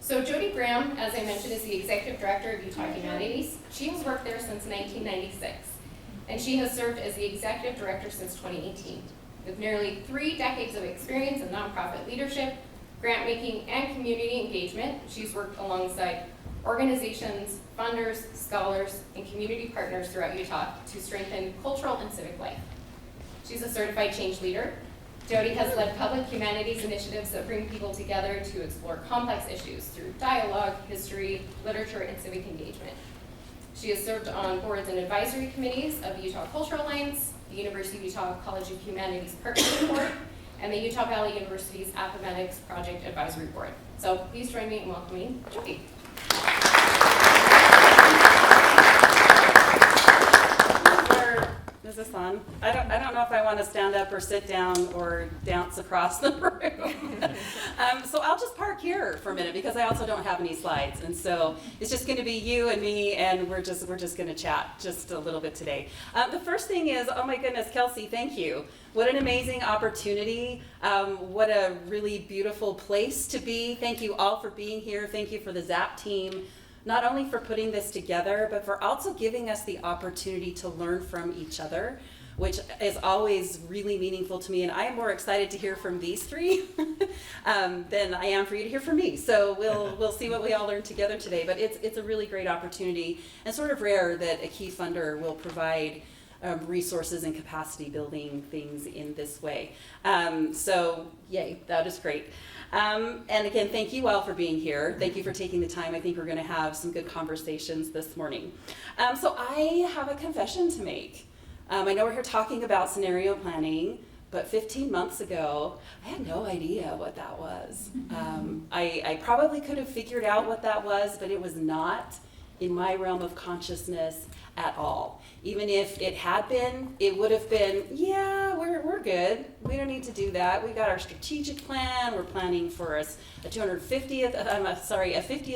So Jodi Graham, as I mentioned, is the Executive Director of Utah Humanities. She has worked there since 1996, and she has served as the Executive Director since 2018. With nearly 3 decades of experience in nonprofit leadership, grant making, and community engagement, she's worked alongside organizations, funders, scholars, and community partners throughout Utah to strengthen cultural and civic life. She's a certified change leader. Jodi has led public humanities initiatives that bring people together to explore complex issues through dialogue, history, literature, and civic engagement. She has served on boards and advisory committees of the Utah Cultural Alliance, the University of Utah College of Humanities Partnership Board, and the Utah Valley University's Appomattox Project Advisory Board. So please join me in welcoming Jodi. Is this on? I don't know if I want to stand up or sit down or dance across the room. So I'll just park here for a minute because I also don't have any slides, and so it's just going to be you and me, and we're just going to chat just a little bit today. The first thing is, oh my goodness, Kelsey, thank you. What an amazing opportunity. What a really beautiful place to be. Thank you all for being here. Thank you for the ZAP team. Not only for putting this together, but for also giving us the opportunity to learn from each other, which is always really meaningful to me. And I am more excited to hear from these three than I am for you to hear from me. So we'll see what we all learn together today. But it's a really great opportunity, and sort of rare that a key funder will provide resources and capacity building things in this way. So yay, that is great. And again, thank you all for being here. Thank you for taking the time. I think we're going to have some good conversations this morning. So I have a confession to make. I know we're here talking about scenario planning, but 15 months ago, I had no idea what that was. I probably could have figured out what that was, but it was not in my realm of consciousness at all. Even if it had been, it would have been, yeah, we're good. We don't need to do that. We got our strategic plan. We're planning for a 50th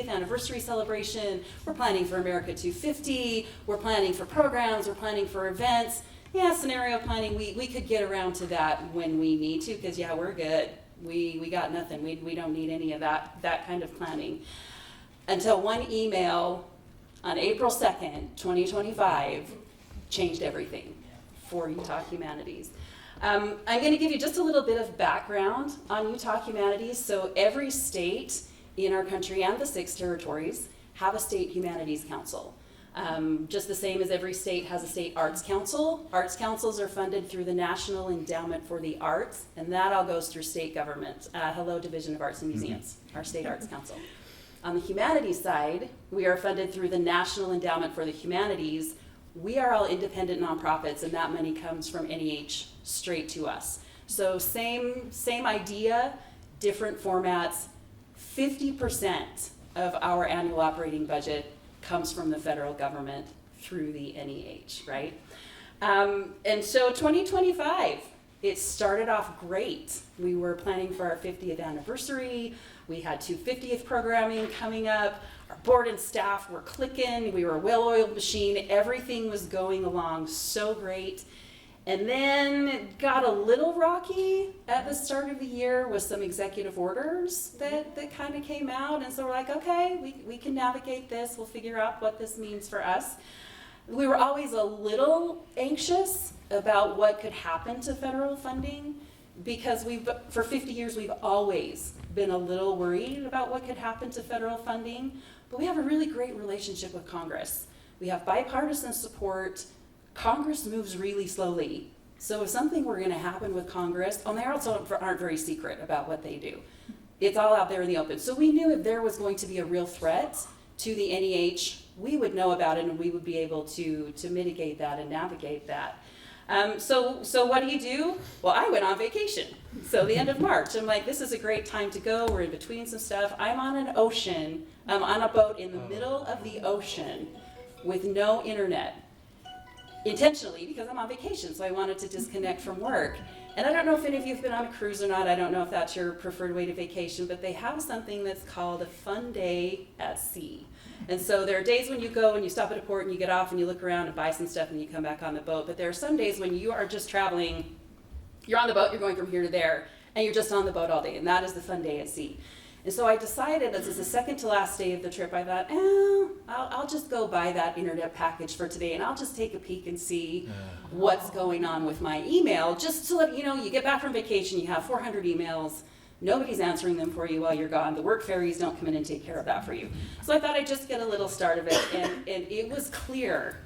anniversary celebration. We're planning for America 250. We're planning for programs. We're planning for events. Yeah, scenario planning, we could get around to that when we need to, because yeah, we're good. We got nothing. We don't need any of that kind of planning. Until one email on April 2nd, 2025, changed everything for Utah Humanities. I'm going to give you just a little bit of background on Utah Humanities. So every state in our country and the 6 territories have a state humanities council. Just the same as every state has a state arts council. Arts councils are funded through the National Endowment for the Arts, and that all goes through state government. Hello, Division of Arts and Museums, our state arts council. On the humanities side, we are funded through the National Endowment for the Humanities. We are all independent nonprofits, and that money comes from NEH straight to us. So same idea, different formats. 50% of our annual operating budget comes from the federal government through the NEH, right? And so 2025, it started off great. We were planning for our 50th anniversary. We had 250th programming coming up. Our board and staff were clicking. We were a well-oiled machine. Everything was going along so great. And then it got a little rocky at the start of the year with some executive orders that kind of came out. And so we're like, okay, we can navigate this. We'll figure out what this means for us. We were always a little anxious about what could happen to federal funding, because for 50 years, we've always been a little worried about what could happen to federal funding, but we have a really great relationship with Congress. We have bipartisan support. Congress moves really slowly. So if something were going to happen with Congress, and they also aren't very secret about what they do. It's all out there in the open. So we knew if there was going to be a real threat to the NEH, we would know about it and we would be able to mitigate that and navigate that. So what do? Well, I went on vacation. So the end of March, I'm like, this is a great time to go. We're in between some stuff. I'm on an ocean. I'm on a boat in the middle of the ocean with no internet. Intentionally, because I'm on vacation, so I wanted to disconnect from work. And I don't know if any of you have been on a cruise or not. I don't know if that's your preferred way to vacation, but they have something that's called a fun day at sea. And so there are days when you go and you stop at a port and you get off and you look around and buy some stuff and you come back on the boat. But there are some days when you are just traveling, you're on the boat, you're going from here to there, and you're just on the boat all day, and that is the fun day at sea. And so I decided, as the second to last day of the trip, I thought, I'll just go buy that internet package for today, and I'll just take a peek and see what's going on with my email, just to let you know, you get back from vacation, you have 400 emails, nobody's answering them for you while you're gone. The work fairies don't come in and take care of that for you. So I thought I'd just get a little start of it, and it was clear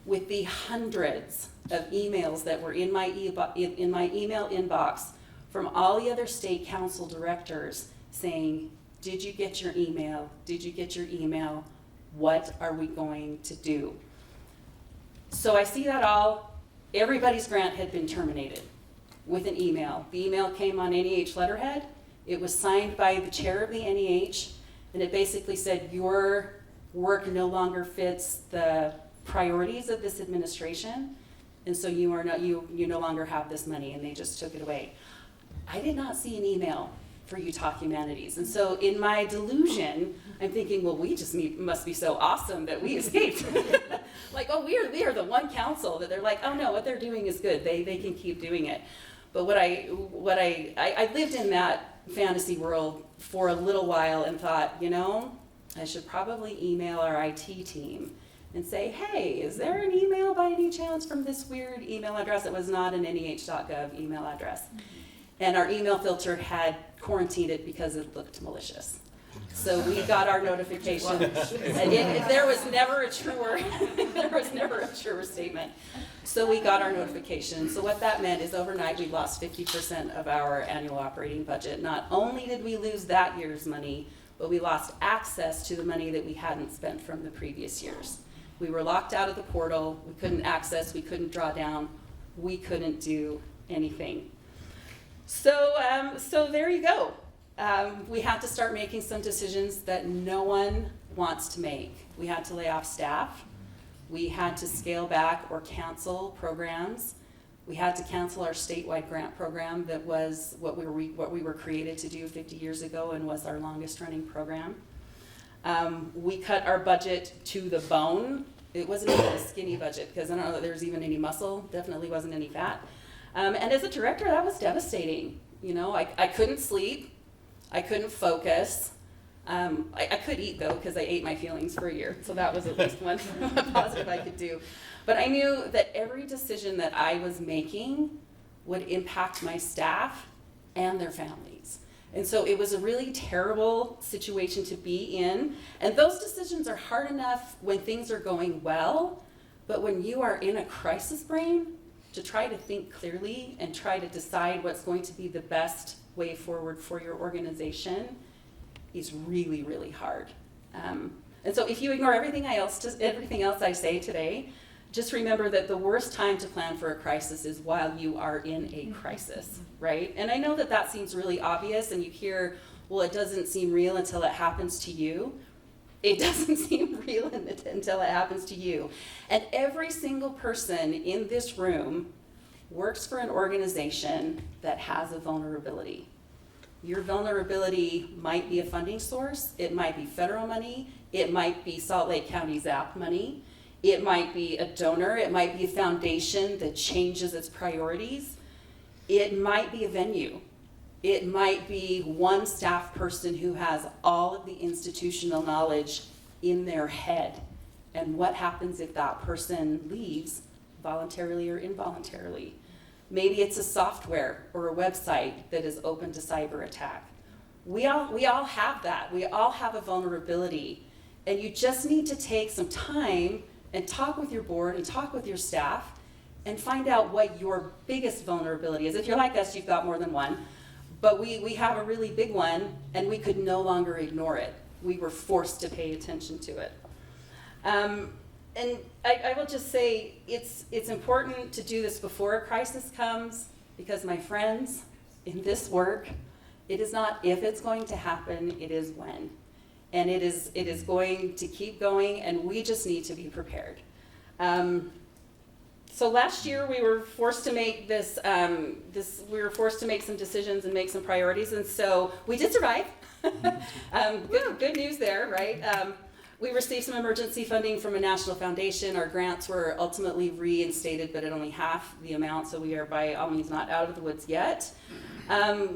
with the hundreds of emails that were in my email inbox from all the other state council directors saying, did you get your email? Did you get your email? What are we going to do? So I see that everybody's grant had been terminated with an email. The email came on NEH letterhead. It was signed by the chair of the NEH, and it basically said, your work no longer fits the priorities of this administration, and so you no longer have this money, and they just took it away. I did not see an email for Utah Humanities. And so in my delusion, I'm thinking, well, we just must be so awesome that we escaped. Like, oh, we are the one council that they're like, oh no, what they're doing is good. They can keep doing it. But I lived in that fantasy world for a little while and thought, I should probably email our IT team and say, hey, is there an email by any chance from this weird email address? It was not an NEH.gov email address. And our email filter had quarantined it because it looked malicious. So we got our notification, and there was never a truer statement. So we got our notification. So what that meant is overnight we lost 50% of our annual operating budget. Not only did we lose that year's money, but we lost access to the money that we hadn't spent from the previous years. We were locked out of the portal. We couldn't access. We couldn't draw down. We couldn't do anything. So there you go. We had to start making some decisions that no one wants to make. We had to lay off staff. We had to scale back or cancel programs. We had to cancel our statewide grant program that was what we were created to do 50 years ago and was our longest running program. We cut our budget to the bone. It wasn't even a skinny budget because I don't know that there was even any muscle, definitely wasn't any fat. And as a director, that was devastating. I couldn't sleep, I couldn't focus. I could eat though, because I ate my feelings for a year. So that was at least one positive I could do. But I knew that every decision that I was making would impact my staff and their families. And so it was a really terrible situation to be in. And those decisions are hard enough when things are going well, but when you are in a crisis brain, to try to think clearly and try to decide what's going to be the best way forward for your organization is really, really hard. And so if you ignore everything else I say today, just remember that the worst time to plan for a crisis is while you are in a crisis, right? And I know that seems really obvious, and you hear, well, it doesn't seem real until it happens to you. It doesn't seem real until it happens to you. And every single person in this room works for an organization that has a vulnerability. Your vulnerability might be a funding source, it might be federal money, it might be Salt Lake County ZAP money, it might be a donor, it might be a foundation that changes its priorities, it might be a venue. It might be one staff person who has all of the institutional knowledge in their head. And what happens if that person leaves voluntarily or involuntarily? Maybe it's a software or a website that is open to cyber attack. We all have that. We all have a vulnerability. And you just need to take some time and talk with your board and talk with your staff and find out what your biggest vulnerability is. If you're like us, you've got more than one. But we have a really big one, and we could no longer ignore it. We were forced to pay attention to it. And I will just say, it's important to do this before a crisis comes, because my friends, in this work, it is not if it's going to happen, it is when. And it is going to keep going, and we just need to be prepared. So last year we were forced to make we were forced to make some decisions and make some priorities, and so we did survive. Good news there, right? We received some emergency funding from a national foundation. Our grants were ultimately reinstated, but at only half the amount, so we are by all means not out of the woods yet.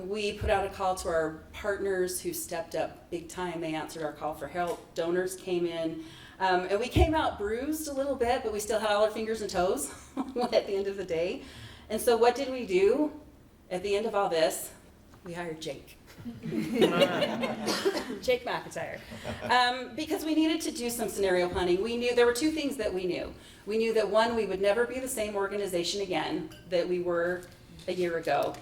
We put out a call to our partners who stepped up big time. They answered our call for help. Donors came in. And we came out bruised a little bit, but we still had all our fingers and toes at the end of the day. And so what did we do? At the end of all this, we hired Jake. Jake McIntire. Because we needed to do some scenario planning. We knew there were two things that we knew. We knew that one, we would never be the same organization again that we were a year ago.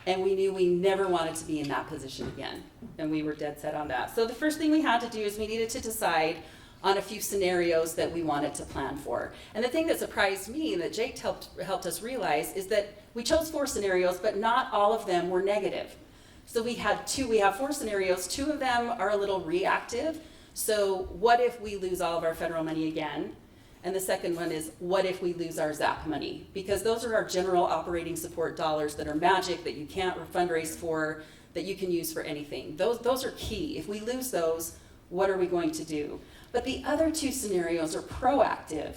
And we knew we never wanted to be in that position again. And we were dead set on that. So the first thing we had to do is we needed to decide on a few scenarios that we wanted to plan for. And the thing that surprised me that Jake helped us realize is that we chose 4 scenarios, but not all of them were negative. So we have 4 scenarios. 2 of them are a little reactive. So what if we lose all of our federal money again? And the second one is, what if we lose our ZAP money? Because those are our general operating support dollars that are magic, that you can't fundraise for, that you can use for anything. Those are key. If we lose those, what are we going to do? But the other 2 scenarios are proactive.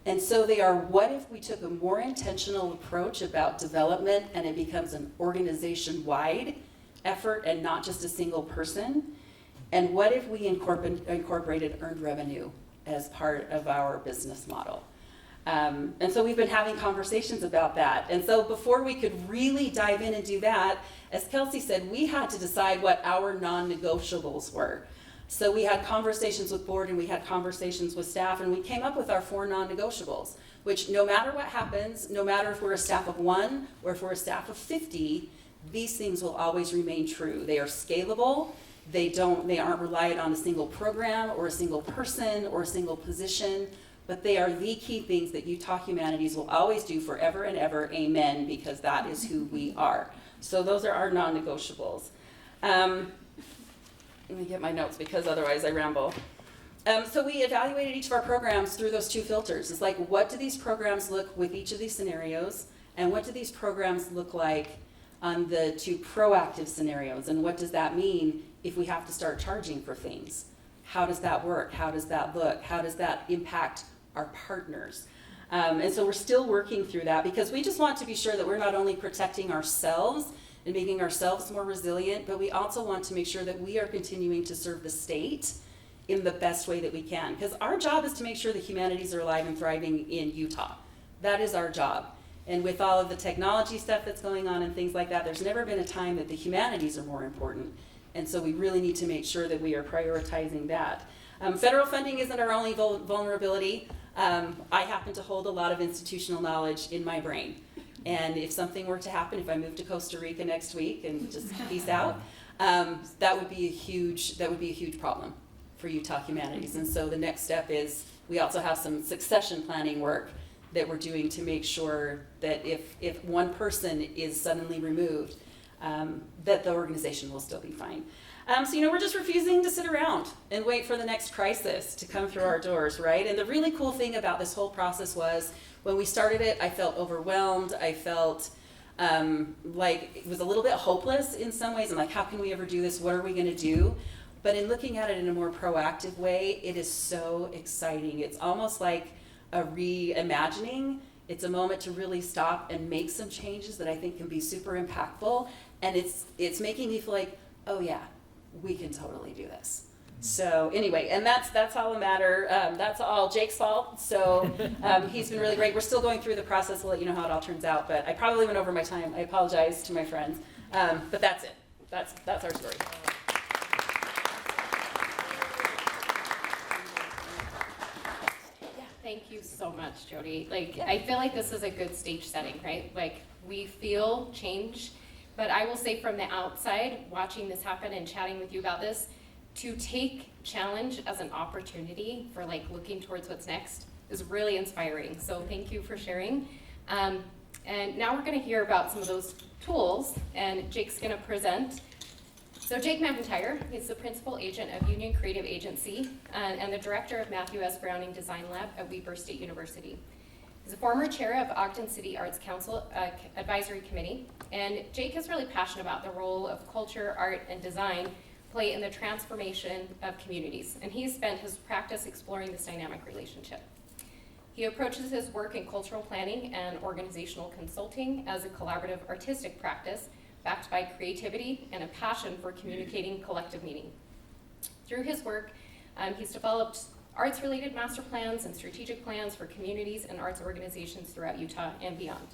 And so they are, what if we took a more intentional approach about development and it becomes an organization-wide effort and not just a single person? And what if we incorporated earned revenue as part of our business model? And so we've been having conversations about that. And so before we could really dive in and do that, as Kelsey said, we had to decide what our non-negotiables were. So we had conversations with board and we had conversations with staff, and we came up with our 4 non-negotiables, which no matter what happens, no matter if we're a staff of 1 or if we're a staff of 50, these things will always remain true. They are scalable. They aren't reliant on a single program or a single person or a single position, but they are the key things that Utah Humanities will always do forever and ever, amen, because that is who we are. So those are our non-negotiables. Let me get my notes because otherwise I ramble. So we evaluated each of our programs through those 2 filters. It's like, what do these programs look with each of these scenarios? And what do these programs look like on the 2 proactive scenarios? And what does that mean if we have to start charging for things? How does that work? How does that look? How does that impact our partners? And so we're still working through that because we just want to be sure that we're not only protecting ourselves and making ourselves more resilient, but we also want to make sure that we are continuing to serve the state in the best way that we can. Because our job is to make sure the humanities are alive and thriving in Utah. That is our job. And with all of the technology stuff that's going on and things like that, there's never been a time that the humanities are more important. And so we really need to make sure that we are prioritizing that. Federal funding isn't our only vulnerability. I happen to hold a lot of institutional knowledge in my brain. And if something were to happen, if I moved to Costa Rica next week and just peace out, that would be a huge problem for Utah Humanities. And so the next step is we also have some succession planning work that we're doing to make sure that if one person is suddenly removed, that the organization will still be fine. So, we're just refusing to sit around and wait for the next crisis to come through our doors, right? And the really cool thing about this whole process was when we started it, I felt overwhelmed. I felt like it was a little bit hopeless in some ways. I'm like, how can we ever do this? What are we going to do? But in looking at it in a more proactive way, it is so exciting. It's almost like a reimagining. It's a moment to really stop and make some changes that I think can be super impactful. And it's making me feel like, oh yeah, we can totally do this. So anyway, and that's all the matter. That's all Jake's fault. So he's been really great. We're still going through the process. We'll let you know how it all turns out. But I probably went over my time. I apologize to my friends. But that's it. That's our story. Thank you so much, Jodi. I feel like this is a good stage setting, right? We feel change, but I will say from the outside, watching this happen and chatting with you about this, to take challenge as an opportunity for looking towards what's next is really inspiring. So thank you for sharing. And now we're gonna hear about some of those tools, and Jake's gonna present. So Jake McIntire is the principal agent of Union Creative Agency and the director of Matthew S. Browning Design Lab at Weber State University. He's a former chair of Ogden City Arts Council Advisory Committee, and Jake is really passionate about the role of culture, art, and design play in the transformation of communities, and he's spent his practice exploring this dynamic relationship. He approaches his work in cultural planning and organizational consulting as a collaborative artistic practice backed by creativity and a passion for communicating collective meaning. Through his work, he's developed arts-related master plans and strategic plans for communities and arts organizations throughout Utah and beyond.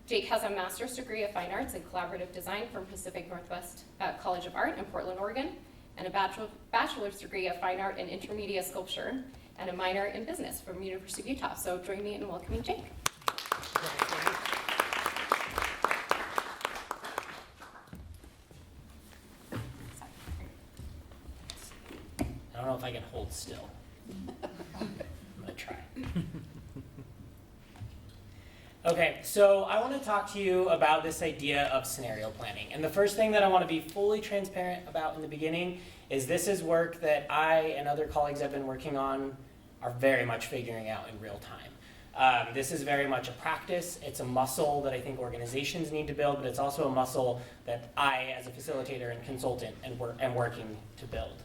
Jake has a master's degree of fine arts and collaborative design from Pacific Northwest College of Art in Portland, Oregon, and a bachelor's degree of fine art and intermedia sculpture, and a minor in business from University of Utah. So join me in welcoming Jake. I don't know if I can hold still. I'm gonna try. Okay, so I want to talk to you about this idea of scenario planning. And the first thing that I want to be fully transparent about in the beginning is this is work that I and other colleagues I've been working on are very much figuring out in real time. This is very much a practice. It's a muscle that I think organizations need to build, but it's also a muscle that I, as a facilitator and consultant, am working to build.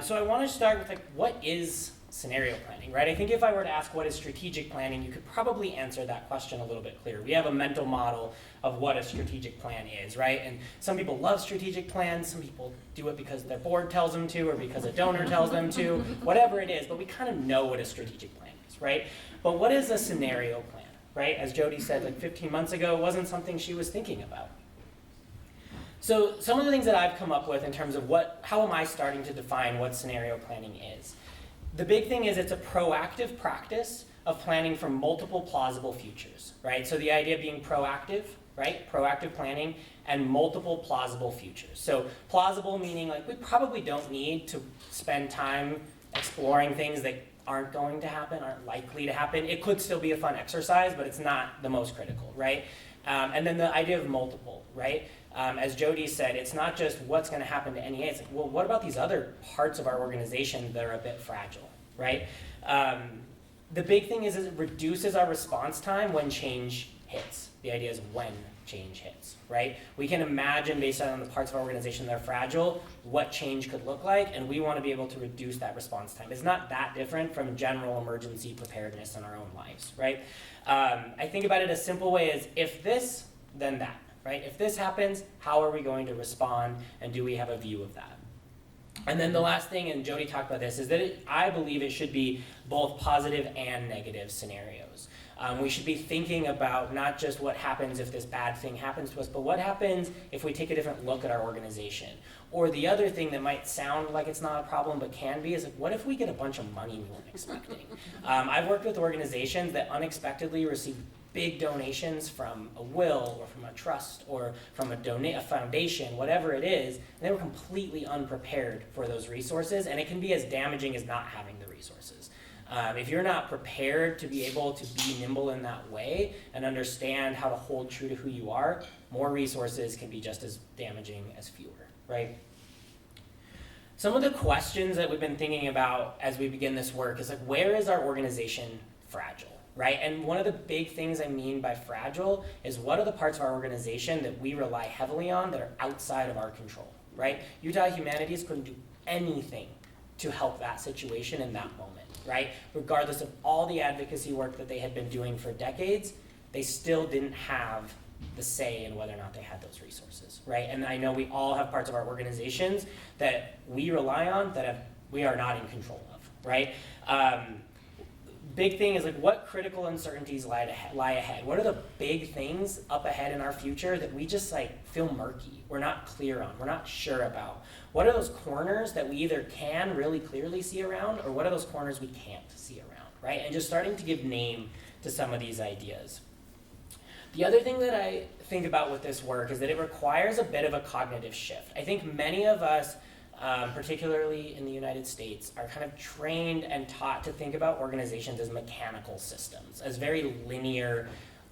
So I want to start with what is scenario planning, right? I think if I were to ask what is strategic planning, you could probably answer that question a little bit clearer. We have a mental model of what a strategic plan is, right? And some people love strategic plans, some people do it because their board tells them to or because a donor tells them to, whatever it is, but we kind of know what a strategic plan is, right? But what is a scenario plan, right? As Jodi said 15 months ago, it wasn't something she was thinking about. So some of the things that I've come up with in terms of how am I starting to define what scenario planning is? The big thing is it's a proactive practice of planning for multiple plausible futures, right? So the idea being proactive, right? Proactive planning and multiple plausible futures. So plausible meaning we probably don't need to spend time exploring things that aren't going to happen, aren't likely to happen. It could still be a fun exercise, but it's not the most critical, right? And then the idea of multiple, right? As Jodi said, it's not just what's going to happen to NEA. It's well, what about these other parts of our organization that are a bit fragile, right? The big thing is it reduces our response time when change hits. The idea is when change hits, right? We can imagine, based on the parts of our organization that are fragile, what change could look like, and we want to be able to reduce that response time. It's not that different from general emergency preparedness in our own lives, right? I think about it a simple way as if this, then that. Right? If this happens, how are we going to respond, and do we have a view of that? And then the last thing, and Jodi talked about this, is that I believe it should be both positive and negative scenarios. We should be thinking about not just what happens if this bad thing happens to us, but what happens if we take a different look at our organization. Or the other thing that might sound like it's not a problem but can be is what if we get a bunch of money we weren't expecting? I've worked with organizations that unexpectedly receive big donations from a will or from a trust or from a foundation, whatever it is, and they were completely unprepared for those resources, and it can be as damaging as not having the resources. If you're not prepared to be able to be nimble in that way and understand how to hold true to who you are, more resources can be just as damaging as fewer, right? Some of the questions that we've been thinking about as we begin this work is where is our organization fragile? Right? And one of the big things I mean by fragile is what are the parts of our organization that we rely heavily on that are outside of our control, right? Utah Humanities couldn't do anything to help that situation in that moment, right? Regardless of all the advocacy work that they had been doing for decades, they still didn't have the say in whether or not they had those resources, right? And I know we all have parts of our organizations that we rely on that we are not in control of, right? Big thing is what critical uncertainties lie ahead? What are the big things up ahead in our future that we just feel murky, we're not clear on, we're not sure about? What are those corners that we either can really clearly see around, or what are those corners we can't see around, right? And just starting to give name to some of these ideas. The other thing that I think about with this work is that it requires a bit of a cognitive shift. I think many of us, particularly in the United States, are kind of trained and taught to think about organizations as mechanical systems, as very linear,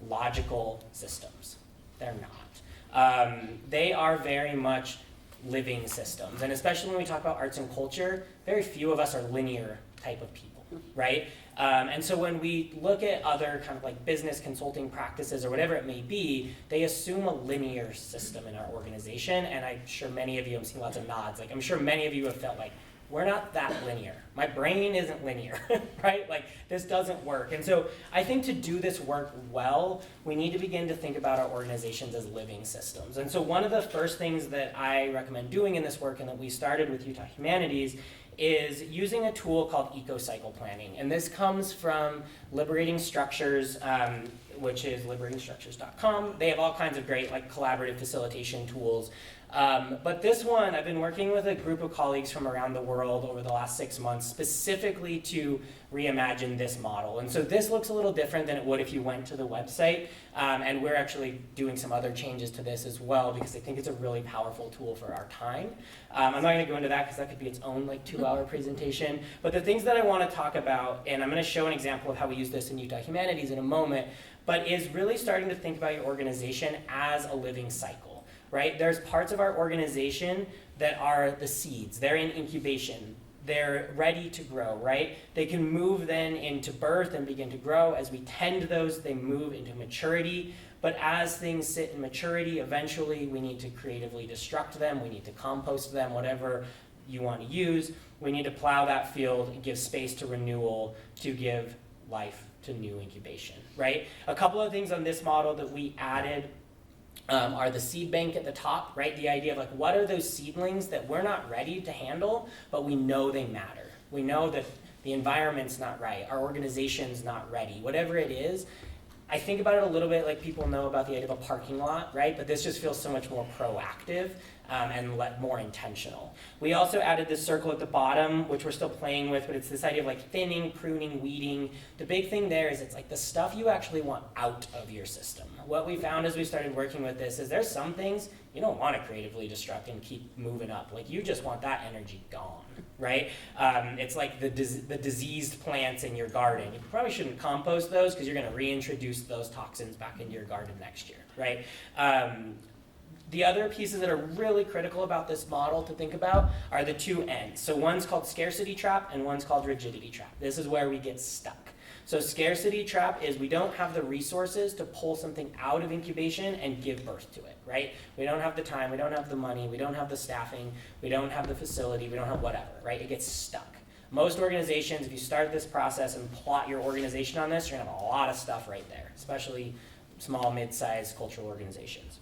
logical systems. They're not. They are very much living systems, and especially when we talk about arts and culture, very few of us are linear type of people, right? And so when we look at other kind of like business consulting practices or whatever it may be, they assume a linear system in our organization. And I'm sure many of you, I'm seeing lots of nods, like I'm sure many of you have felt like, we're not that linear. My brain isn't linear, right? Like this doesn't work. And so I think to do this work well, we need to begin to think about our organizations as living systems. And so one of the first things that I recommend doing in this work, and that we started with Utah Humanities, is using a tool called eco-cycle planning. And this comes from Liberating Structures, which is liberatingstructures.com. They have all kinds of great like collaborative facilitation tools. But this one, I've been working with a group of colleagues from around the world over the last 6 months, specifically to reimagine this model. And so this looks a little different than it would if you went to the website. And we're actually doing some other changes to this as well, because I think it's a really powerful tool for our time. I'm not going to go into that because that could be its own like 2-hour presentation. But the things that I want to talk about, and I'm going to show an example of how we use this in Utah Humanities in a moment, but is really starting to think about your organization as a living cycle. Right? There's parts of our organization that are the seeds. They're in incubation. They're ready to grow, right? They can move then into birth and begin to grow. As we tend those, they move into maturity. But as things sit in maturity, eventually we need to creatively destruct them. We need to compost them, whatever you want to use. We need to plow that field and give space to renewal to give life to new incubation, right? A couple of things on this model that we added are the seed bank at the top, right? The idea of like, what are those seedlings that we're not ready to handle, but we know they matter. We know that the environment's not right, our organization's not ready, whatever it is. I think about it a little bit like people know about the idea of a parking lot, right? But this just feels so much more proactive and more intentional. We also added this circle at the bottom, which we're still playing with, but it's this idea of like thinning, pruning, weeding. The big thing there is it's like the stuff you actually want out of your system. What we found as we started working with this is there's some things you don't want to creatively destruct and keep moving up. Like you just want that energy gone, right? It's like the diseased plants in your garden. You probably shouldn't compost those because you're going to reintroduce those toxins back into your garden next year, right? The other pieces that are really critical about this model to think about are the two ends. So one's called scarcity trap and one's called rigidity trap. This is where we get stuck. So scarcity trap is we don't have the resources to pull something out of incubation and give birth to it, right? We don't have the time, we don't have the money, we don't have the staffing, we don't have the facility, we don't have whatever, right? It gets stuck. Most organizations, if you start this process and plot your organization on this, you're gonna have a lot of stuff right there, especially small, mid-sized cultural organizations.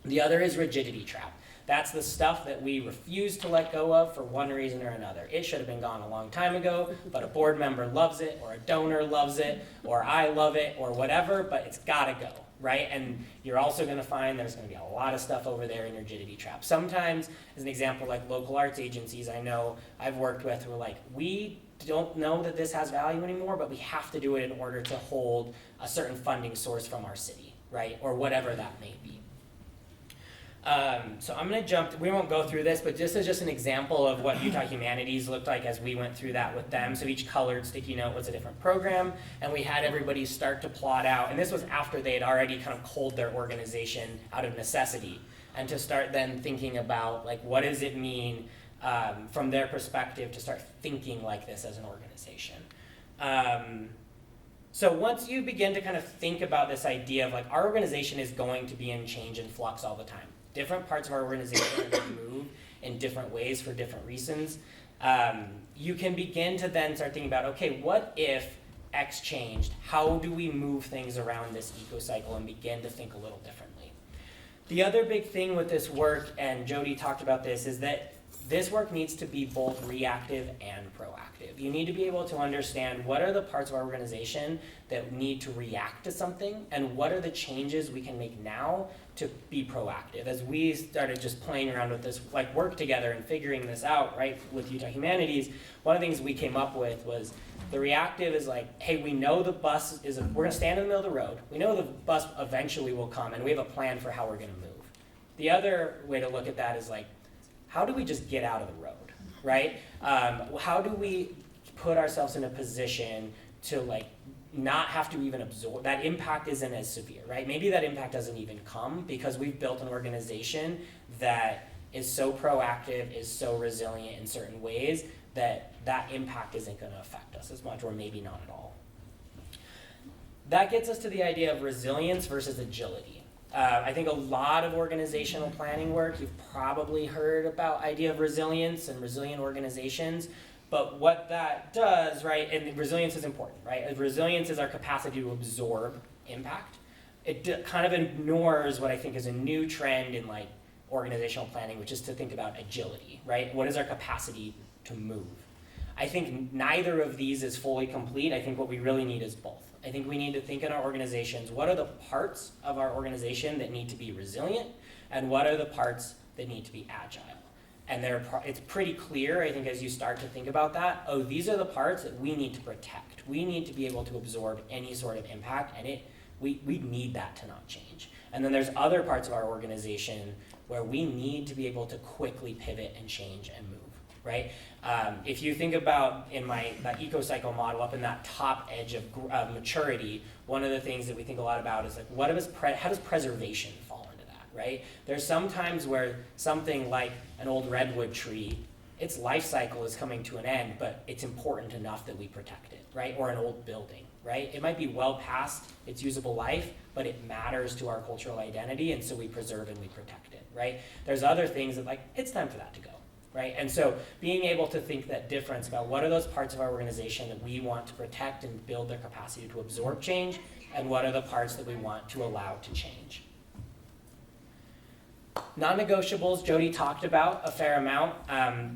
The other is rigidity trap. That's the stuff that we refuse to let go of for one reason or another. It should have been gone a long time ago, but a board member loves it, or a donor loves it, or I love it, or whatever, but it's gotta go, right? And you're also gonna find there's gonna be a lot of stuff over there in rigidity trap. Sometimes, as an example, like local arts agencies I know I've worked with who are like, we don't know that this has value anymore, but we have to do it in order to hold a certain funding source from our city, right? Or whatever that may be. So I'm going to jump, we won't go through this, but this is just an example of what Utah Humanities looked like as we went through that with them. So each colored sticky note was a different program, and we had everybody start to plot out, and this was after they had already kind of culled their organization out of necessity, and to start then thinking about, like, what does it mean from their perspective to start thinking like this as an organization. So once you begin to kind of think about this idea of like our organization is going to be in change and flux all the time. Different parts of our organization are going to move in different ways for different reasons. You can begin to then start thinking about, okay, what if X changed? How do we move things around this eco-cycle and begin to think a little differently? The other big thing with this work, and Jodi talked about this, is that this work needs to be both reactive and proactive. You need to be able to understand what are the parts of our organization that need to react to something, and what are the changes we can make now to be proactive. As we started just playing around with this, like work together and figuring this out, right, with Utah Humanities, one of the things we came up with was the reactive is like, hey, we know the bus is, we're gonna stand in the middle of the road. We know the bus eventually will come, and we have a plan for how we're gonna move. The other way to look at that is like, how do we just get out of the road, right? How do we put ourselves in a position to like not have to even absorb, that impact isn't as severe, right? Maybe that impact doesn't even come because we've built an organization that is so proactive, is so resilient in certain ways that that impact isn't going to affect us as much, or maybe not at all. That gets us to the idea of resilience versus agility. I think a lot of organizational planning work, you've probably heard about idea of resilience and resilient organizations, but what that does, right, and resilience is important, right? Resilience is our capacity to absorb impact. It kind of ignores what I think is a new trend in like organizational planning, which is to think about agility, right? What is our capacity to move? I think neither of these is fully complete. I think what we really need is both. I think we need to think in our organizations, what are the parts of our organization that need to be resilient, and what are the parts that need to be agile? And it's pretty clear, I think, as you start to think about that, oh, these are the parts that we need to protect. We need to be able to absorb any sort of impact, and we need that to not change. And then there's other parts of our organization where we need to be able to quickly pivot and change and move, right? If you think about that eco-cycle model up in that top edge of maturity, one of the things that we think a lot about is like, how does preservation fall into that, right? There's some times where something like an old redwood tree, its life cycle is coming to an end, but it's important enough that we protect it, right? Or an old building, right? It might be well past its usable life, but it matters to our cultural identity, and so we preserve and we protect it, right? There's other things that like, it's time for that to go. Right? And so being able to think that difference about what are those parts of our organization that we want to protect and build their capacity to absorb change, and what are the parts that we want to allow to change. Non-negotiables, Jodi talked about a fair amount.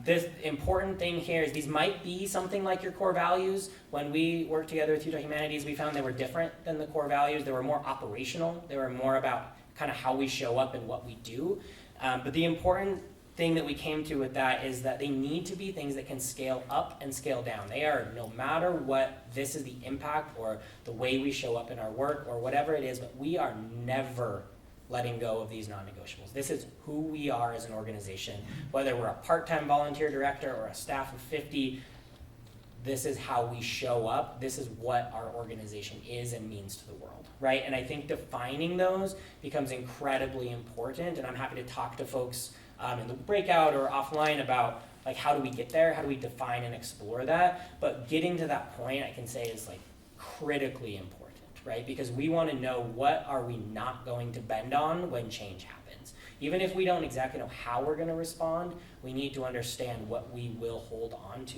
This important thing here is these might be something like your core values. When we worked together with Utah Humanities, we found they were different than the core values. They were more operational. They were more about kind of how we show up and what we do. But the important thing that we came to with that is that they need to be things that can scale up and scale down. They are, no matter what, this is the impact or the way we show up in our work or whatever it is, but we are never letting go of these non-negotiables. This is who we are as an organization. Whether we're a part-time volunteer director or a staff of 50, this is how we show up. This is what our organization is and means to the world, right? And I think defining those becomes incredibly important, and I'm happy to talk to folks in the breakout or offline about like how do we get there, how do we define and explore that, but getting to that point I can say is like critically important, right? Because we want to know what are we not going to bend on when change happens. Even if we don't exactly know how we're going to respond, we need to understand what we will hold on to.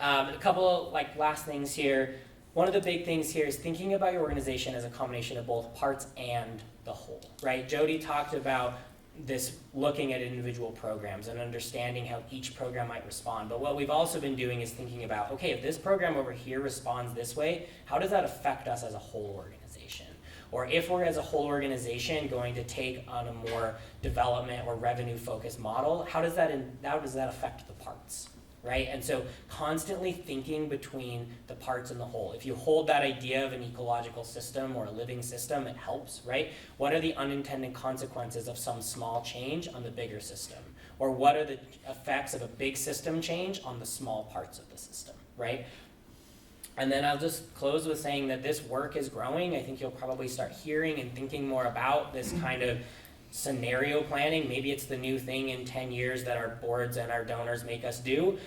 A couple like last things here. One of the big things here is thinking about your organization as a combination of both parts and the whole, right? Jodi talked about this looking at individual programs and understanding how each program might respond. But what we've also been doing is thinking about, okay, if this program over here responds this way, how does that affect us as a whole organization? Or if we're as a whole organization going to take on a more development or revenue focused model, how does that affect the parts? Right? And so constantly thinking between the parts and the whole. If you hold that idea of an ecological system or a living system, it helps, right? What are the unintended consequences of some small change on the bigger system? Or what are the effects of a big system change on the small parts of the system, right? And then I'll just close with saying that this work is growing. I think you'll probably start hearing and thinking more about this kind of scenario planning. Maybe it's the new thing in 10 years that our boards and our donors make us do,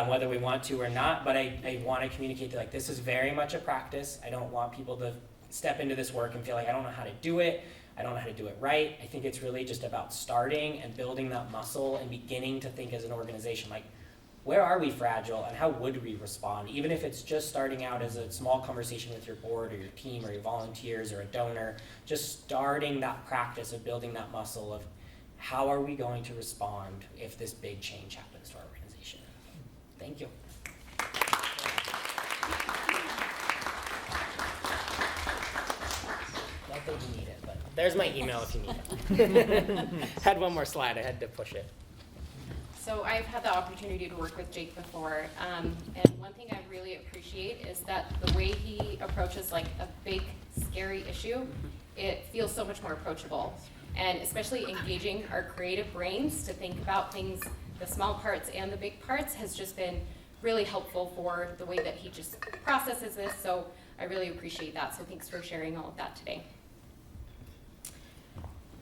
whether we want to or not. But I want to communicate that like this is very much a practice. I don't want people to step into this work and feel like I don't know how to do it. I don't know how to do it right. I think it's really just about starting and building that muscle and beginning to think as an organization like, where are we fragile and how would we respond? Even if it's just starting out as a small conversation with your board or your team or your volunteers or a donor, just starting that practice of building that muscle of how are we going to respond if this big change happens to our organization. Thank you. Not that you need it, but there's my email if you need it. Had one more slide, I had to push it. So I've had the opportunity to work with Jake before, and one thing I really appreciate is that the way he approaches like a big, scary issue, it feels so much more approachable. And especially engaging our creative brains to think about things, the small parts and the big parts, has just been really helpful for the way that he just processes this. So I really appreciate that. So thanks for sharing all of that today.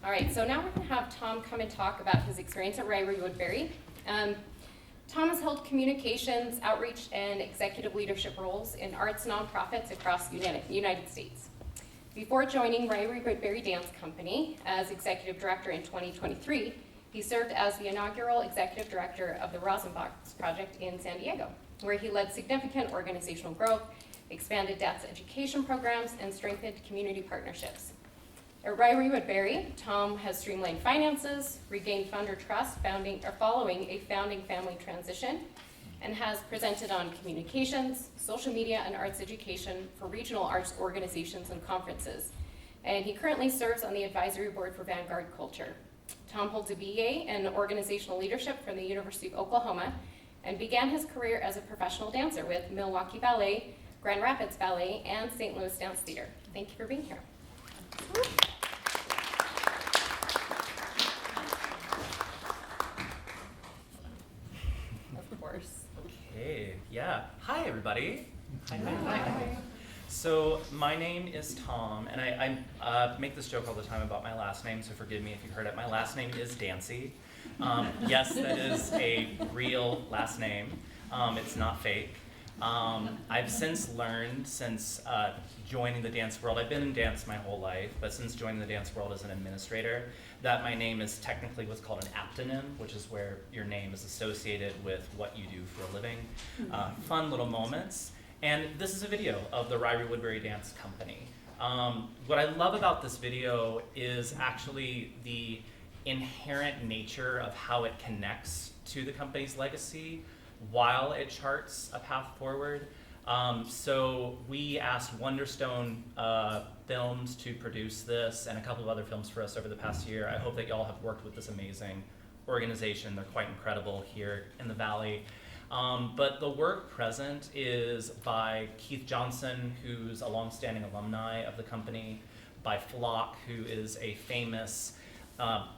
All right, so now we're going to have Tom come and talk about his experience at Ryrie Woodbury. Tom has held communications, outreach, and executive leadership roles in arts nonprofits across the United States. Before joining Ryrie Woodbury Dance Company as executive director in 2023, he served as the inaugural executive director of the Rosenbach's Project in San Diego, where he led significant organizational growth, expanded dance education programs, and strengthened community partnerships. At Ryrie Woodbury, Tom has streamlined finances, regained funder trust following a founding family transition, and has presented on communications, social media, and arts education for regional arts organizations and conferences. And he currently serves on the advisory board for Vanguard Culture. Tom holds a BA in organizational leadership from the University of Oklahoma and began his career as a professional dancer with Milwaukee Ballet, Grand Rapids Ballet, and St. Louis Dance Theater. Thank you for being here. Of course. Okay, yeah. Hi, everybody. Hi. So my name is Tom, and I make this joke all the time about my last name, so forgive me if you heard it. My last name is Dancy. Yes, that is a real last name. It's not fake. I've since learned, since joining the dance world, I've been in dance my whole life, but since joining the dance world as an administrator, that my name is technically what's called an aptonym, which is where your name is associated with what you do for a living. Fun little moments. And this is a video of the Ryrie Woodbury Dance Company. What I love about this video is actually the inherent nature of how it connects to the company's legacy while it charts a path forward. So we asked Wonderstone Films to produce this and a couple of other films for us over the past year. I hope that y'all have worked with this amazing organization. They're quite incredible here in the Valley. But the work present is by Keith Johnson, who's a longstanding alumni of the company, by Flock, who is a famous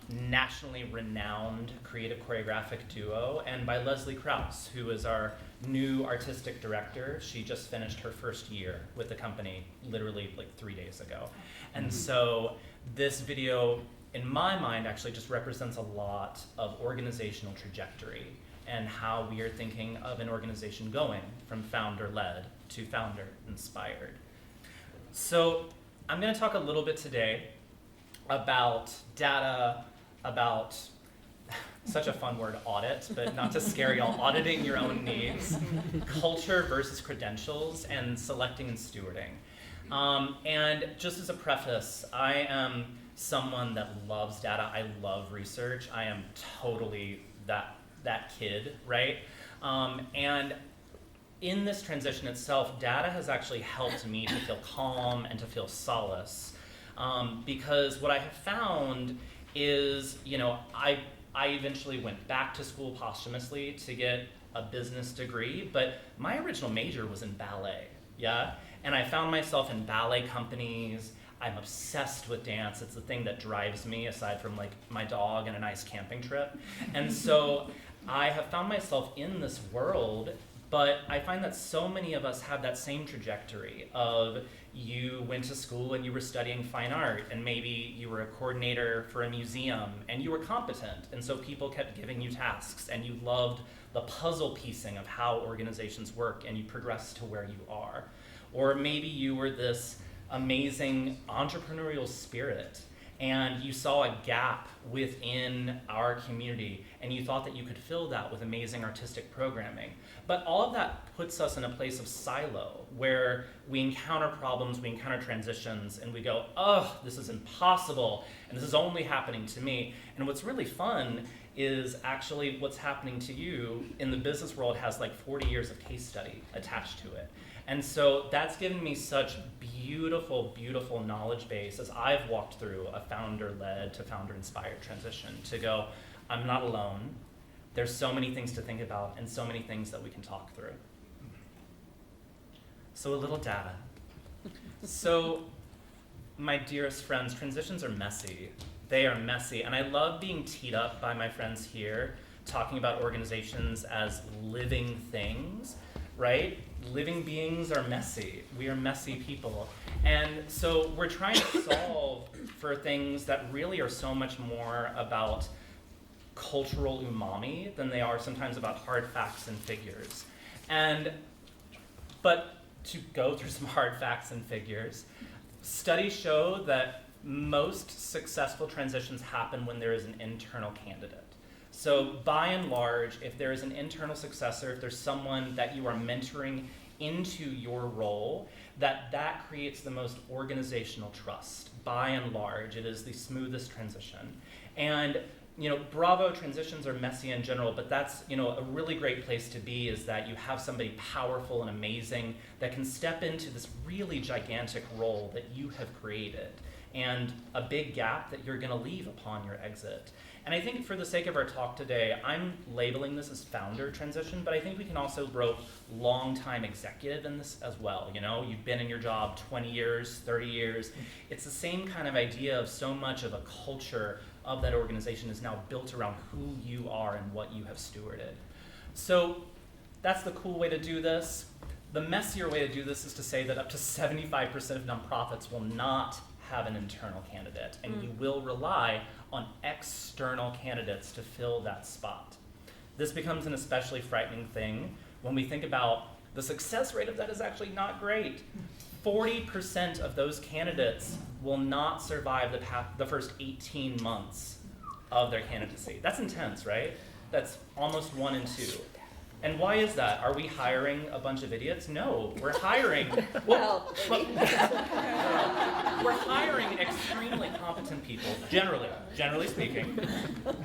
nationally renowned creative choreographic duo, and by Leslie Krause, who is our new artistic director. She just finished her first year with the company literally like 3 days ago. And so this video, in my mind, actually just represents a lot of organizational trajectory and how we are thinking of an organization going from founder-led to founder-inspired. So I'm going to talk a little bit today about data, about such a fun word, audit, but not to scare y'all, auditing your own needs, culture versus credentials, and selecting and stewarding. And just as a preface, I am someone that loves data. I love research. I am totally that kid, right? And in this transition itself, data has actually helped me to feel calm and to feel solace. Because what I have found is, I eventually went back to school posthumously to get a business degree, but my original major was in ballet, yeah? And I found myself in ballet companies. I'm obsessed with dance. It's the thing that drives me, aside from like my dog and a nice camping trip. And so I have found myself in this world, but I find that so many of us have that same trajectory of you went to school and you were studying fine art, and maybe you were a coordinator for a museum and you were competent, and so people kept giving you tasks and you loved the puzzle piecing of how organizations work and you progressed to where you are. Or maybe you were this amazing entrepreneurial spirit and you saw a gap within our community and you thought that you could fill that with amazing artistic programming. But all of that puts us in a place of silo where we encounter problems, we encounter transitions, and we go, oh, this is impossible, and this is only happening to me. And what's really fun is actually what's happening to you in the business world has like 40 years of case study attached to it. And so that's given me such beautiful, beautiful knowledge base as I've walked through a founder-led to founder-inspired transition to go, I'm not alone. There's so many things to think about and so many things that we can talk through. So a little data. So my dearest friends, transitions are messy. They are messy. And I love being teed up by my friends here talking about organizations as living things. right? Living beings are messy. We are messy people. And so we're trying to solve for things that really are so much more about cultural umami than they are sometimes about hard facts and figures. But to go through some hard facts and figures, studies show that most successful transitions happen when there is an internal candidate. So by and large, if there is an internal successor, if there's someone that you are mentoring into your role, that creates the most organizational trust. By and large, it is the smoothest transition. And bravo, transitions are messy in general, but that's, a really great place to be, is that you have somebody powerful and amazing that can step into this really gigantic role that you have created and a big gap that you're gonna leave upon your exit. And I think for the sake of our talk today, I'm labeling this as founder transition, but I think we can also throw long-time executive in this as well. You've been in your job 20 years, 30 years. It's the same kind of idea of so much of a culture of that organization is now built around who you are and what you have stewarded. So that's the cool way to do this. The messier way to do this is to say that up to 75% of nonprofits will not have an internal candidate, and you will rely on external candidates to fill that spot. This becomes an especially frightening thing when we think about the success rate of that is actually not great. 40% of those candidates will not survive the first 18 months of their candidacy. That's intense, right? That's almost 1 in 2. And why is that? Are we hiring a bunch of idiots? No, we're hiring. We're hiring extremely competent people, generally speaking.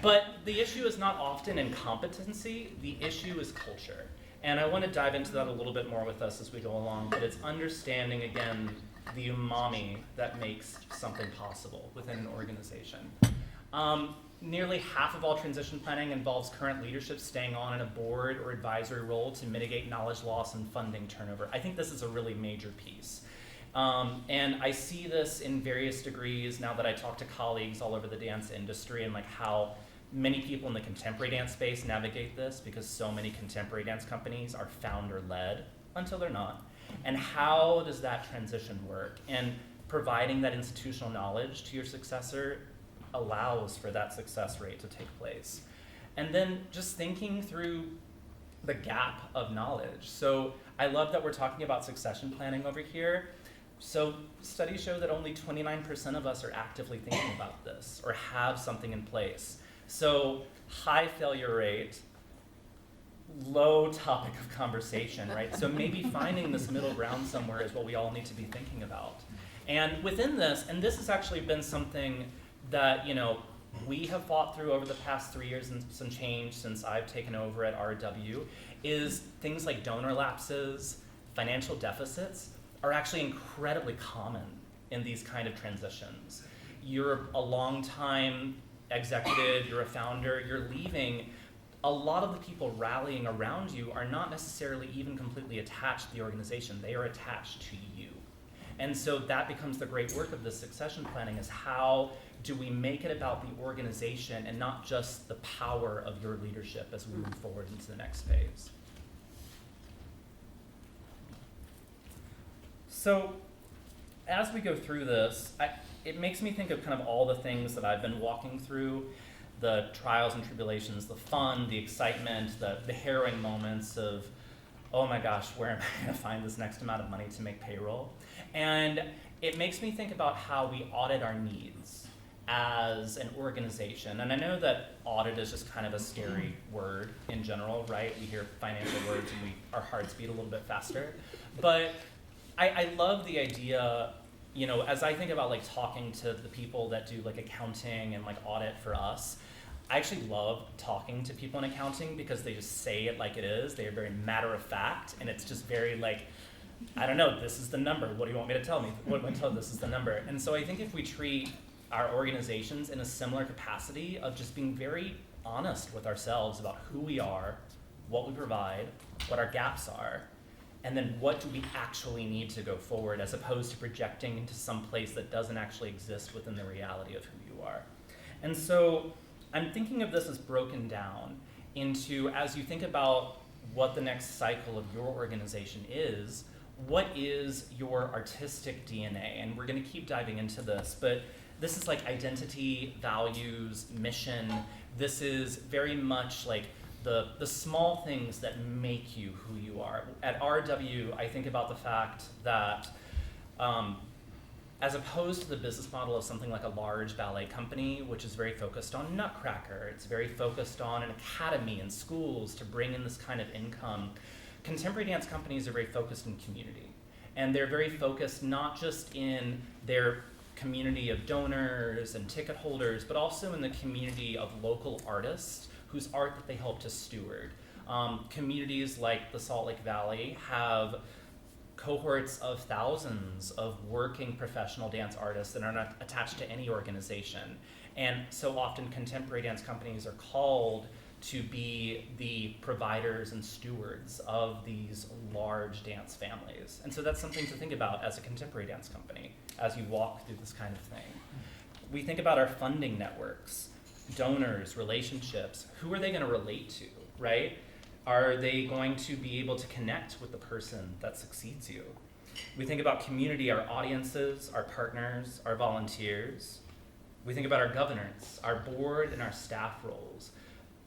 But the issue is not often in competency, the issue is culture. And I want to dive into that a little bit more with us as we go along, but it's understanding, again, the umami that makes something possible within an organization. Nearly half of all transition planning involves current leadership staying on in a board or advisory role to mitigate knowledge loss and funding turnover. I think this is a really major piece. And I see this in various degrees now that I talk to colleagues all over the dance industry, and how many people in the contemporary dance space navigate this, because so many contemporary dance companies are founder-led until they're not. And how does that transition work? And providing that institutional knowledge to your successor allows for that success rate to take place. And then just thinking through the gap of knowledge. So I love that we're talking about succession planning over here. So studies show that only 29% of us are actively thinking about this or have something in place. So high failure rate, low topic of conversation, right? So maybe finding this middle ground somewhere is what we all need to be thinking about. And within this, and this has actually been something that we have fought through over the past 3 years and some change since I've taken over at RW, is things like donor lapses, financial deficits are actually incredibly common in these kind of transitions. You're a long-time executive, you're a founder, you're leaving. A lot of the people rallying around you are not necessarily even completely attached to the organization, they are attached to you. And so that becomes the great work of this succession planning, is how do we make it about the organization and not just the power of your leadership as we move forward into the next phase. So as we go through this, it makes me think of kind of all the things that I've been walking through, the trials and tribulations, the fun, the excitement, the harrowing moments of, oh my gosh, where am I going to find this next amount of money to make payroll? And it makes me think about how we audit our needs as an organization. And I know that audit is just kind of a scary word in general, right? We hear financial words and our hearts beat a little bit faster. But I love the idea, as I think about talking to the people that do accounting and audit for us, I actually love talking to people in accounting because they just say it like it is. They are very matter of fact, and it's just very I don't know, this is the number. What do you want me to tell me? What do I tell this is the number? And so I think if we treat our organizations in a similar capacity of just being very honest with ourselves about who we are, what we provide, what our gaps are, and then what do we actually need to go forward, as opposed to projecting into some place that doesn't actually exist within the reality of who you are. And so I'm thinking of this as broken down into, as you think about what the next cycle of your organization is, what is your artistic DNA? And we're going to keep diving into this, but this is like identity, values, mission. This is very much like the small things that make you who you are. At RW, I think about the fact that as opposed to the business model of something like a large ballet company, which is very focused on Nutcracker, it's very focused on an academy and schools to bring in this kind of income, contemporary dance companies are very focused in community. And they're very focused not just in their community of donors and ticket holders, but also in the community of local artists whose art that they help to steward. Communities like the Salt Lake Valley have cohorts of thousands of working professional dance artists that are not attached to any organization. And so often contemporary dance companies are called to be the providers and stewards of these large dance families. And so that's something to think about as a contemporary dance company as you walk through this kind of thing. We think about our funding networks, donors, relationships. Who are they going to relate to, right? Are they going to be able to connect with the person that succeeds you? We think about community, our audiences, our partners, our volunteers. We think about our governance, our board, and our staff roles.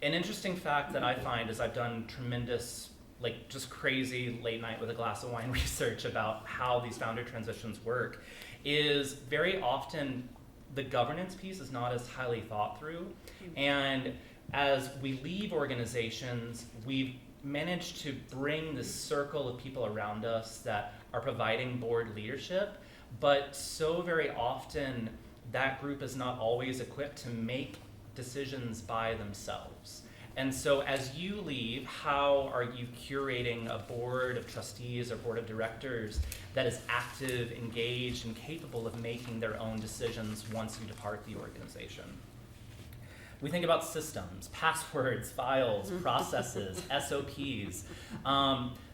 An interesting fact that I find is I've done tremendous, like just crazy late night with a glass of wine research about how these founder transitions work, is very often the governance piece is not as highly thought through. And as we leave organizations, we've managed to bring this circle of people around us that are providing board leadership, but so very often that group is not always equipped to make decisions by themselves. And so as you leave, how are you curating a board of trustees or board of directors that is active, engaged, and capable of making their own decisions once you depart the organization? We think about systems, passwords, files, processes, SOPs.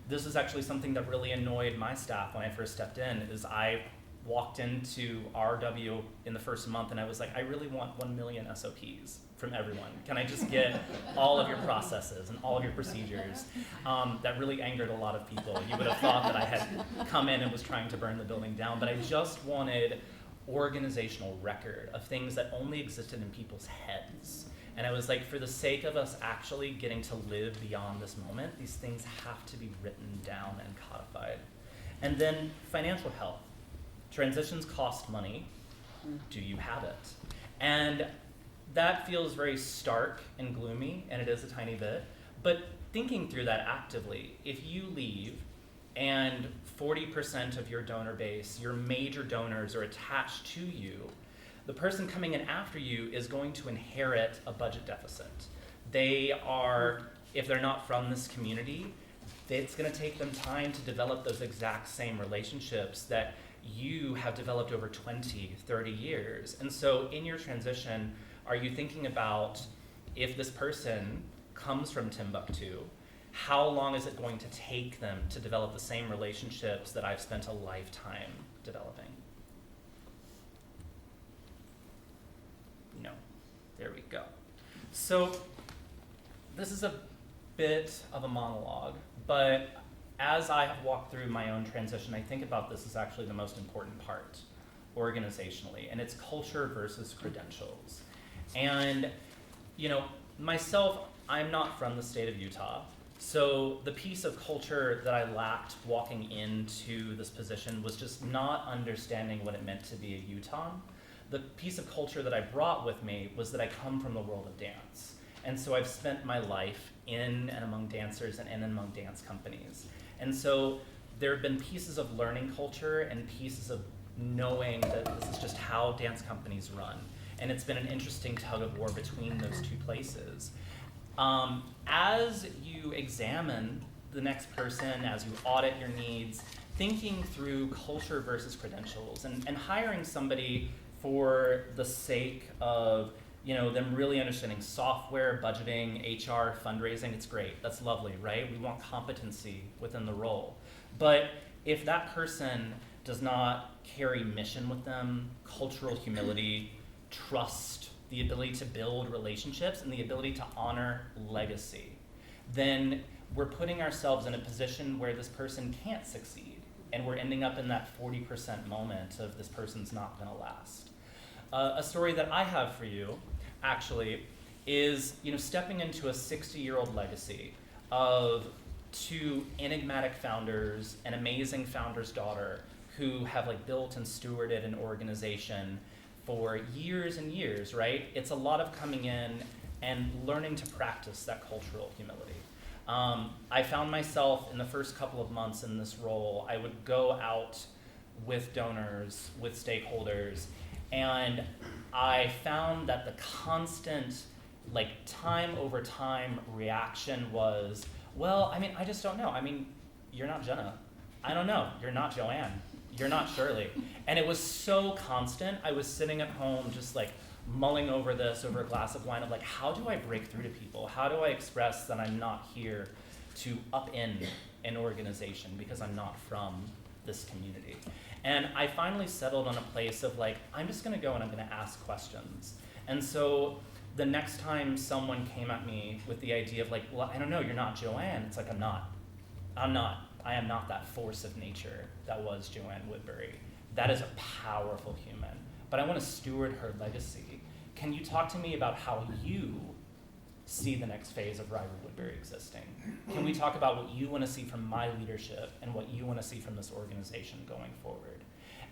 This is actually something that really annoyed my staff when I first stepped in, is I walked into RW in the first month and I was like, I really want 1 million SOPs from everyone. Can I just get all of your processes and all of your procedures? That really angered a lot of people. You would have thought that I had come in and was trying to burn the building down, but I just wanted organizational record of things that only existed in people's heads. And I was like, for the sake of us actually getting to live beyond this moment, these things have to be written down and codified. And then financial health. Transitions cost money. Do you have it? And that feels very stark and gloomy, and it is a tiny bit. But thinking through that actively, if you leave and 40% of your donor base, your major donors are attached to you, the person coming in after you is going to inherit a budget deficit. They are, if they're not from this community, it's going to take them time to develop those exact same relationships that you have developed over 20, 30 years. And so in your transition, are you thinking about, if this person comes from Timbuktu, how long is it going to take them to develop the same relationships that I've spent a lifetime developing? No. There we go. So this is a bit of a monologue, but as I have walked through my own transition, I think about this as actually the most important part organizationally, and it's culture versus credentials. And, you know, myself, I'm not from the state of Utah, so the piece of culture that I lacked walking into this position was just not understanding what it meant to be a Utahn. The piece of culture that I brought with me was that I come from the world of dance. And so I've spent my life in and among dancers and in and among dance companies. And so there have been pieces of learning culture and pieces of knowing that this is just how dance companies run. And it's been an interesting tug of war between those two places. As you examine the next person, as you audit your needs, thinking through culture versus credentials, and hiring somebody for the sake of, you know, them really understanding software, budgeting, HR, fundraising, it's great. That's lovely, right? We want competency within the role. But if that person does not carry mission with them, cultural humility, trust, the ability to build relationships, and the ability to honor legacy, then we're putting ourselves in a position where this person can't succeed, and we're ending up in that 40% moment of this person's not gonna last. A story that I have for you, actually, is stepping into a 60-year-old legacy of 2 enigmatic founders, an amazing founder's daughter, who have built and stewarded an organization for years and years, right? It's a lot of coming in and learning to practice that cultural humility. I found myself in the first couple of months in this role, I would go out with donors, with stakeholders, and I found that the constant, time over time reaction was, well, I just don't know. You're not Jenna. I don't know. You're not Joanne. You're not Shirley. And it was so constant. I was sitting at home just mulling over this over a glass of wine of how do I break through to people? How do I express that I'm not here to upend an organization because I'm not from this community? And I finally settled on a place of I'm just gonna go and I'm gonna ask questions. And so the next time someone came at me with the idea of well, I don't know, you're not Joanne, it's I'm not. I am not that force of nature that was Joanne Woodbury. That is a powerful human, but I want to steward her legacy. Can you talk to me about how you see the next phase of Ryrie Woodbury existing? Can we talk about what you want to see from my leadership and what you want to see from this organization going forward?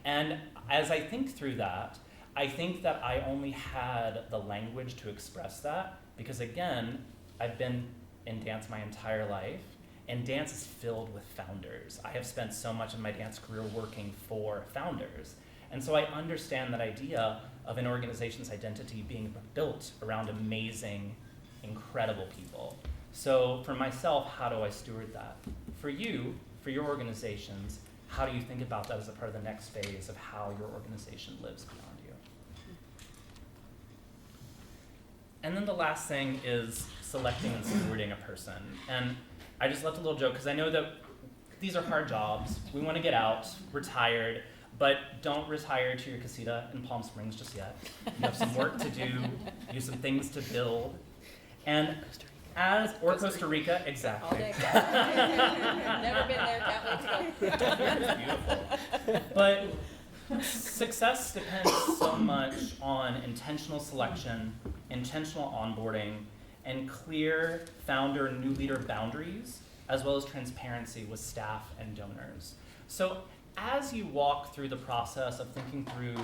And as I think through that, I think that I only had the language to express that because, again, I've been in dance my entire life, and dance is filled with founders. I have spent so much of my dance career working for founders. And so I understand that idea of an organization's identity being built around amazing, incredible people. So for myself, how do I steward that? For you, for your organizations, how do you think about that as a part of the next phase of how your organization lives beyond you? And then the last thing is selecting and stewarding a person. And I just left a little joke because I know that these are hard jobs. We want to get out. We're tired. But don't retire to your casita in Palm Springs just yet. You have some work to do. You have some things to build. And or Costa Rica, exactly. All day. Never been there, can't wait to go. It's beautiful. But success depends so much on intentional selection, intentional onboarding, and clear founder and new leader boundaries, as well as transparency with staff and donors. So as you walk through the process of thinking through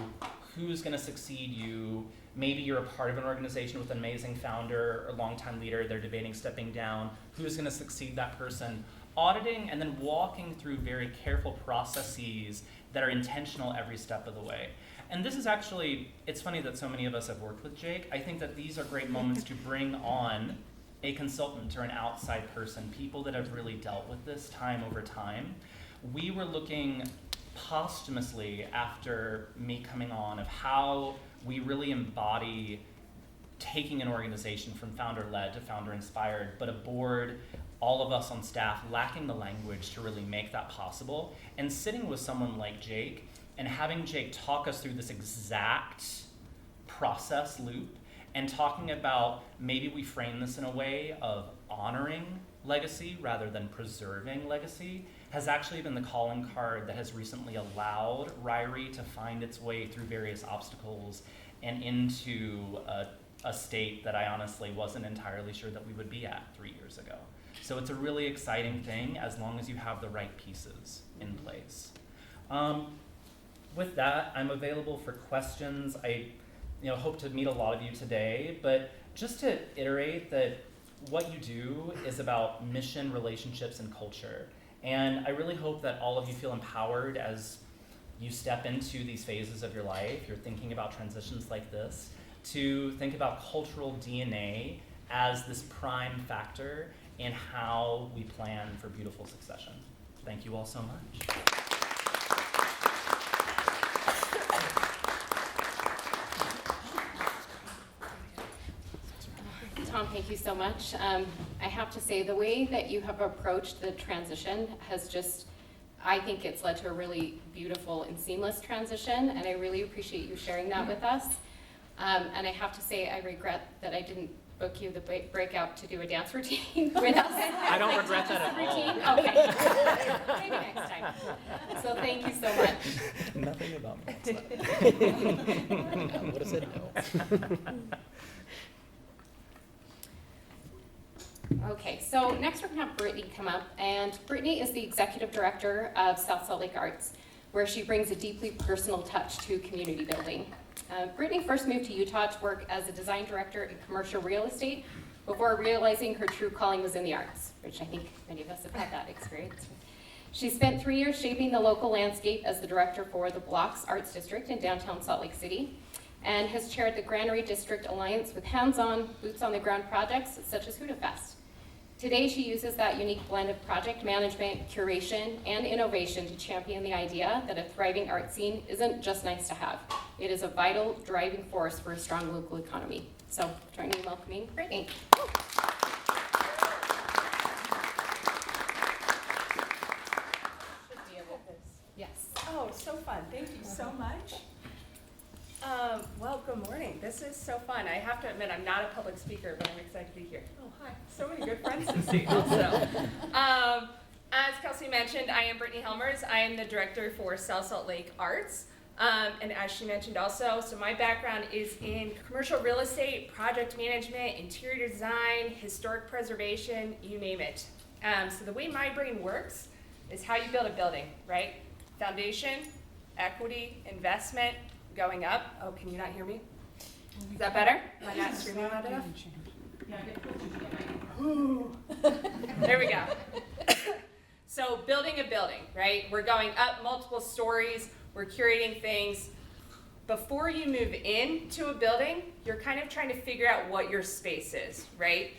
who's gonna succeed you, maybe you're a part of an organization with an amazing founder or longtime leader, they're debating stepping down, who's gonna succeed that person, auditing and then walking through very careful processes that are intentional every step of the way. And this is actually, it's funny that so many of us have worked with Jake. I think that these are great moments to bring on a consultant or an outside person, people that have really dealt with this time over time. We were looking posthumously after me coming on of how we really embody taking an organization from founder-led to founder-inspired, but a board, all of us on staff lacking the language to really make that possible, and sitting with someone like Jake and having Jake talk us through this exact process loop and talking about maybe we frame this in a way of honoring legacy rather than preserving legacy has actually been the calling card that has recently allowed Ryrie to find its way through various obstacles and into a state that I honestly wasn't entirely sure that we would be at 3 years ago. So it's a really exciting thing as long as you have the right pieces in place. With that, I'm available for questions. I hope to meet a lot of you today, but just to iterate that what you do is about mission, relationships, and culture. And I really hope that all of you feel empowered as you step into these phases of your life, you're thinking about transitions like this, to think about cultural DNA as this prime factor in how we plan for beautiful succession. Thank you all so much. Tom, thank you so much. I have to say, the way that you have approached the transition has just, I think it's led to a really beautiful and seamless transition, and I really appreciate you sharing that with us. And I have to say, I regret that I didn't book you the breakout to do a dance routine with us. I don't regret that at all. Routine? Okay. Maybe next time. So thank you so much. Nothing about me. Would have said no. Okay, so next we're gonna have Brittany come up, and Brittany is the executive director of South Salt Lake Arts, where she brings a deeply personal touch to community building. Brittany first moved to Utah to work as a design director in commercial real estate before realizing her true calling was in the arts, which I think many of us have had that experience. She spent 3 years shaping the local landscape as the director for the Blocks Arts District in downtown Salt Lake City, and has chaired the Granary District Alliance with hands-on, boots-on-the-ground projects such as Huda Fest. Today, she uses that unique blend of project management, curation, and innovation to champion the idea that a thriving art scene isn't just nice to have. It is a vital driving force for a strong local economy. So, join me in welcoming Brittany. Yes. Oh, so fun. Thank you so much. Well, good morning. This is so fun. I have to admit, I'm not a public speaker, but I'm excited to be here. Oh, hi. So many good friends to see also. As Kelsey mentioned, I am Britney Helmers. I am the director for South Salt Lake Arts. And as she mentioned also, so my background is in commercial real estate, project management, interior design, historic preservation, you name it. So the way my brain works is how you build a building, right? Foundation, equity, investment, going up. Oh, can you not hear me? Is that better? Am I not screaming loud enough? There we go. So building a building, right? We're going up multiple stories. We're curating things. Before you move into a building, you're kind of trying to figure out what your space is, right?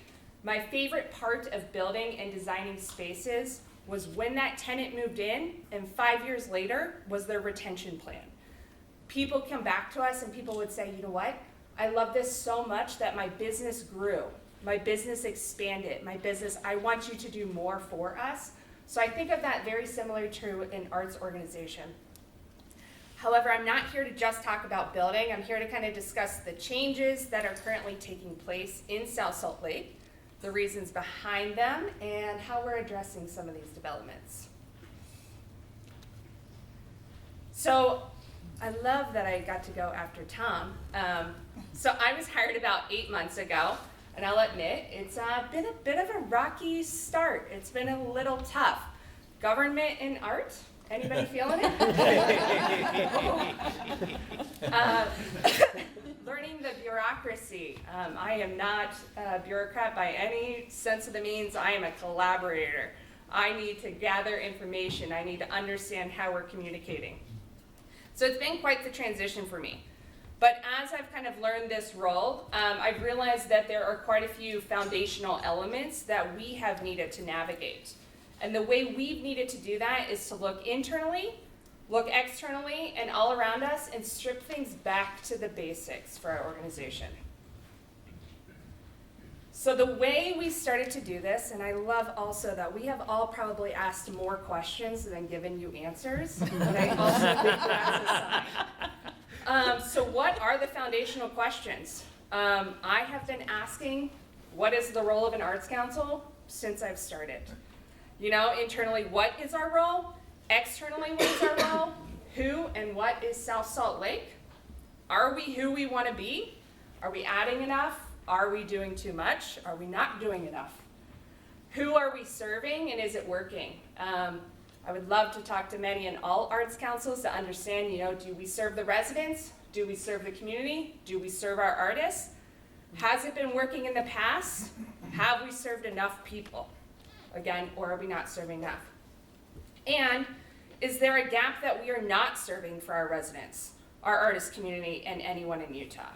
My favorite part of building and designing spaces was when that tenant moved in, and 5 years later was their retention plan. People come back to us and people would say, you know what? I love this so much that my business grew. My business expanded. I want you to do more for us. So I think of that very similar to an arts organization. However, I'm not here to just talk about building. I'm here to kind of discuss the changes that are currently taking place in South Salt Lake, the reasons behind them, and how we're addressing some of these developments. So I love that I got to go after Tom. So I was hired about 8 months ago, and I'll admit it's been a bit of a rocky start. It's been a little tough. Government and art, anybody feeling it? Learning the bureaucracy. I am not a bureaucrat by any sense of the means. I am a collaborator. I need to gather information. I need to understand how we're communicating. So it's been quite the transition for me. But as I've kind of learned this role, I've realized that there are quite a few foundational elements that we have needed to navigate. And the way we've needed to do that is to look internally, look externally, and all around us, and strip things back to the basics for our organization. So the way we started to do this, and I love also that we have all probably asked more questions than given you answers, but I also think that's a sign. So what are the foundational questions? I have been asking, what is the role of an arts council since I've started? You know, internally, what is our role? Externally, what is our role? Who and what is South Salt Lake? Are we who we want to be? Are we adding enough? Are we doing too much? Are we not doing enough? Who are we serving, and is it working? I would love to talk to many and all arts councils to understand, you know, do we serve the residents? Do we serve the community? Do we serve our artists? Has it been working in the past? Have we served enough people? Again, or are we not serving enough? And is there a gap that we are not serving for our residents, our artist community, and anyone in Utah?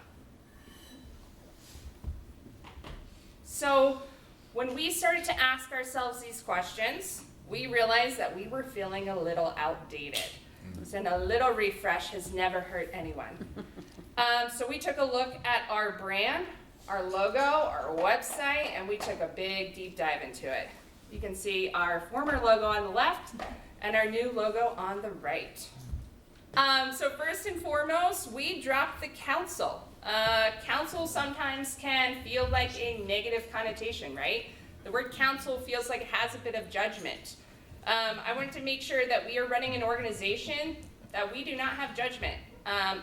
So when we started to ask ourselves these questions, we realized that we were feeling a little outdated. And a little refresh has never hurt anyone. So we took a look at our brand, our logo, our website, and we took a big deep dive into it. You can see our former logo on the left and our new logo on the right. So first and foremost, we dropped the council. Council sometimes can feel like a negative connotation, right? The word council feels like it has a bit of judgment. I wanted to make sure that we are running an organization that we do not have judgment.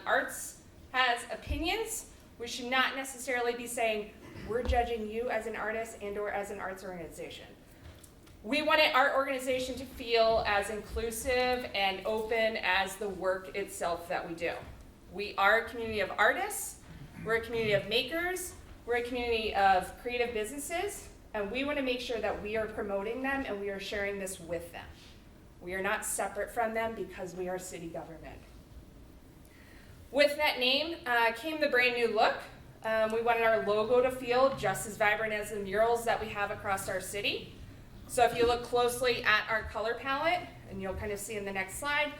Arts has opinions. We should not necessarily be saying, we're judging you as an artist and or as an arts organization. We wanted our organization to feel as inclusive and open as the work itself that we do. We are a community of artists, we're a community of makers, we're a community of creative businesses, and we want to make sure that we are promoting them and we are sharing this with them. We are not separate from them because we are city government. With that name came the brand new look. We wanted our logo to feel just as vibrant as the murals that we have across our city. So if you look closely at our color palette, and you'll kind of see in the next slide,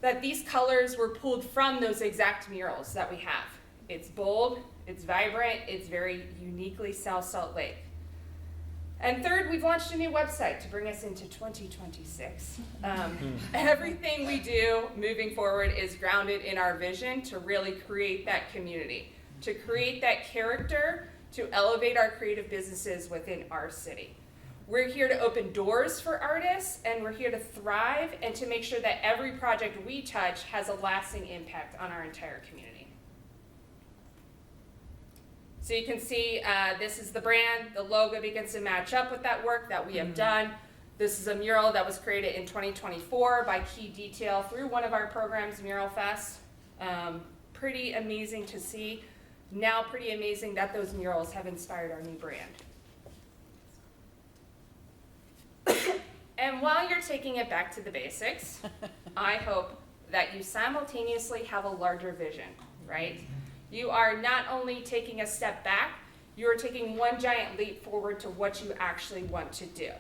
that these colors were pulled from those exact murals that we have. It's bold, it's vibrant, it's very uniquely South Salt Lake. And third, we've launched a new website to bring us into 2026. Everything we do moving forward is grounded in our vision to really create that community, to create that character, to elevate our creative businesses within our city. We're here to open doors for artists, and we're here to thrive and to make sure that every project we touch has a lasting impact on our entire community. So you can see this is the brand. The logo begins to match up with that work that we have done. This is a mural that was created in 2024 by Key Detail through one of our programs, Mural Fest. Pretty amazing to see. Now pretty amazing that those murals have inspired our new brand. And while you're taking it back to the basics, I hope that you simultaneously have a larger vision, right? You are not only taking a step back, you are taking one giant leap forward to what you actually want to do.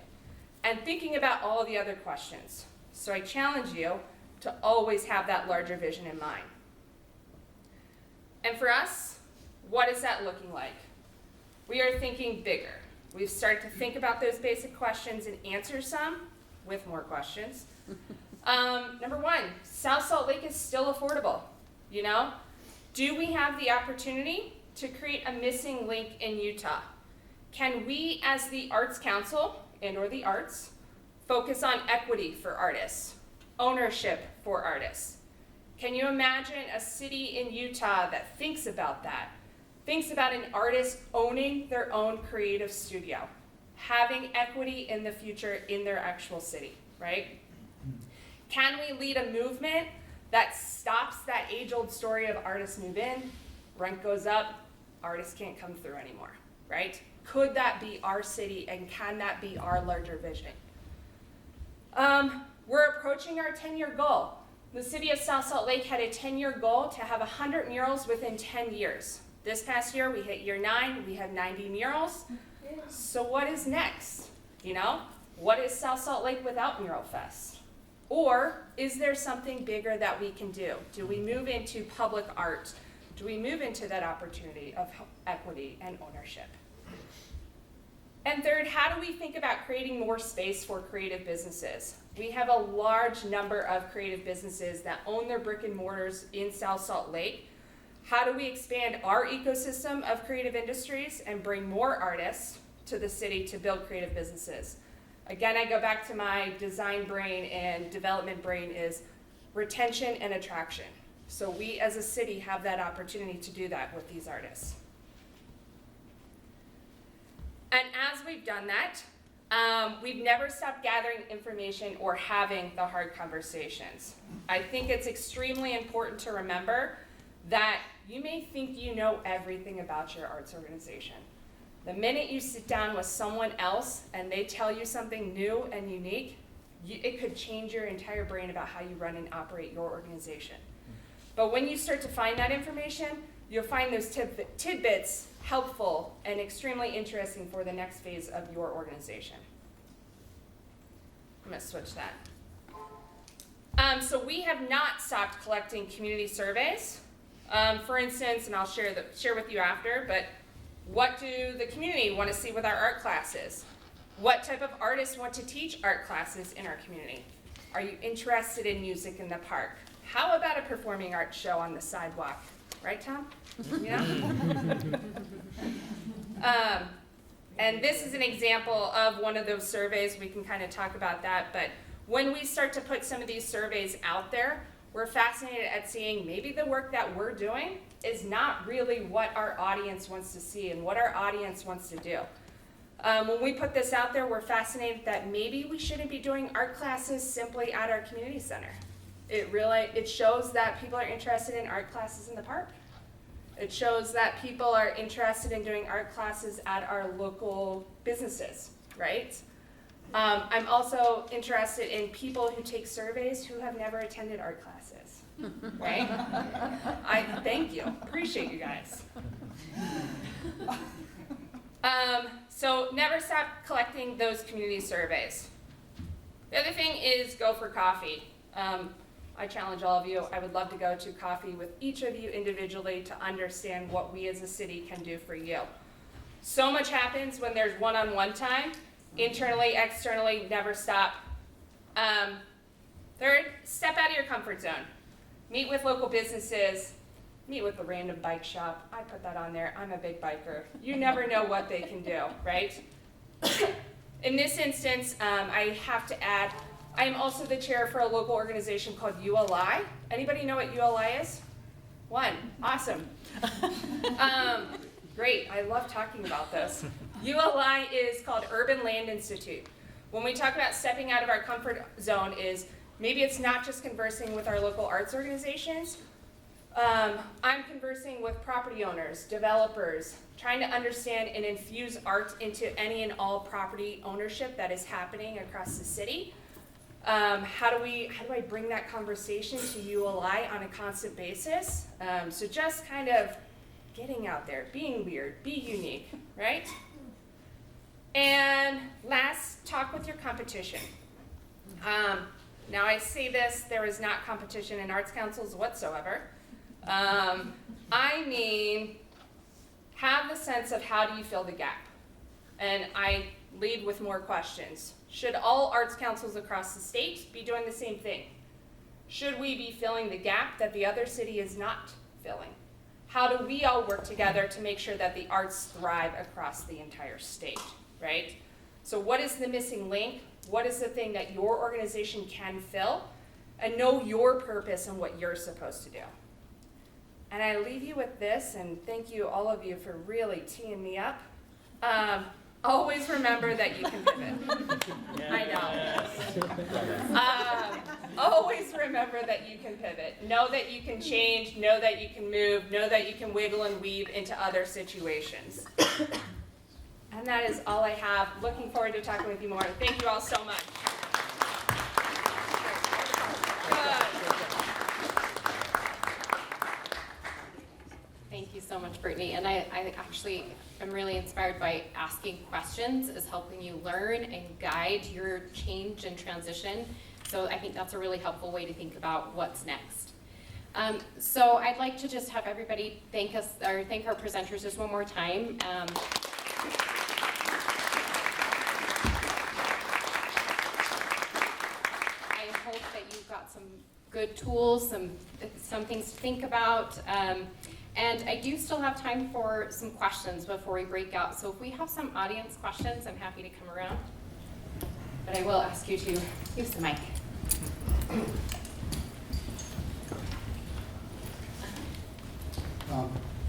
And thinking about all the other questions. So I challenge you to always have that larger vision in mind. And for us, what is that looking like? We are thinking bigger. We've started to think about those basic questions and answer some with more questions. Number one, South Salt Lake is still affordable, you know? Do we have the opportunity to create a missing link in Utah? Can we, as the Arts Council and or the arts, focus on equity for artists, ownership for artists? Can you imagine a city in Utah that thinks about that? Thinks about an artist owning their own creative studio, having equity in the future in their actual city, right? Can we lead a movement that stops that age-old story of artists move in, rent goes up, artists can't come through anymore, right? Could that be our city, and can that be our larger vision? We're approaching our 10-year goal. The city of South Salt Lake had a 10-year goal to have 100 murals within 10 years. This past year, we hit year 9, we have 90 murals. So what is next? You know, what is South Salt Lake without Mural Fest? Or is there something bigger that we can do? Do we move into public art? Do we move into that opportunity of equity and ownership? And third, how do we think about creating more space for creative businesses? We have a large number of creative businesses that own their brick and mortars in South Salt Lake. How do we expand our ecosystem of creative industries and bring more artists to the city to build creative businesses? Again, I go back to my design brain and development brain is retention and attraction. So we as a city have that opportunity to do that with these artists. And as we've done that, we've never stopped gathering information or having the hard conversations. I think it's extremely important to remember that you may think you know everything about your arts organization. The minute you sit down with someone else and they tell you something new and unique, it could change your entire brain about how you run and operate your organization. But when you start to find that information, you'll find those tidbits helpful and extremely interesting for the next phase of your organization. I'm going to switch that. So we have not stopped collecting community surveys. For instance, and I'll share with you after, but what do the community want to see with our art classes? What type of artists want to teach art classes in our community? Are you interested in music in the park? how about a performing arts show on the sidewalk? Right, Tom? Yeah? And this is an example of one of those surveys. We can kind of talk about that. But when we start to put some of these surveys out there, we're fascinated at seeing maybe the work that we're doing is not really what our audience wants to see and what our audience wants to do. When we put this out there, we're fascinated that maybe we shouldn't be doing art classes simply at our community center. It shows that people are interested in art classes in the park. It shows that people are interested in doing art classes at our local businesses, right? I'm also interested in people who take surveys who have never attended art classes, right? I thank you, appreciate you guys. So never stop collecting those community surveys. The other thing is go for coffee. I challenge all of you, I would love to go to coffee with each of you individually to understand what we as a city can do for you. So much happens when there's one-on-one time, internally, externally, never stop. Third, step out of your comfort zone. Meet with local businesses, meet with a random bike shop. I put that on there, I'm a big biker. You never know what they can do, right? In this instance, I have to add, I am also the chair for a local organization called ULI. Anybody know what ULI is? One, awesome. Great, I love talking about this. ULI is called Urban Land Institute. When we talk about stepping out of our comfort zone is, maybe it's not just conversing with our local arts organizations. I'm conversing with property owners, developers, trying to understand and infuse art into any and all property ownership that is happening across the city. How do I bring that conversation to ULI on a constant basis? So just kind of getting out there, being weird, be unique, right? And last, talk with your competition. Now I say this, there is not competition in arts councils whatsoever. I mean, have the sense of how do you fill the gap? And I lead with more questions. Should all arts councils across the state be doing the same thing? Should we be filling the gap that the other city is not filling? How do we all work together to make sure that the arts thrive across the entire state, right? So what is the missing link? What is the thing that your organization can fill? And know your purpose and what you're supposed to do. And I leave you with this, and thank you all of you for really teeing me up. Always remember that you can pivot. I know. Always remember that you can pivot. Know that you can change, know that you can move, know that you can wiggle and weave into other situations. And that is all I have. Looking forward to talking with you more. Thank you all so much. Thank you so much, Brittany. And I actually am really inspired by asking questions is helping you learn and guide your change and transition. So I think that's a really helpful way to think about what's next. So I'd like to just have everybody thank us or thank our presenters just one more time. I hope that you've got some good tools, some things to think about. And I do still have time for some questions before we break out. So if we have some audience questions, I'm happy to come around. But I will ask you to use the mic.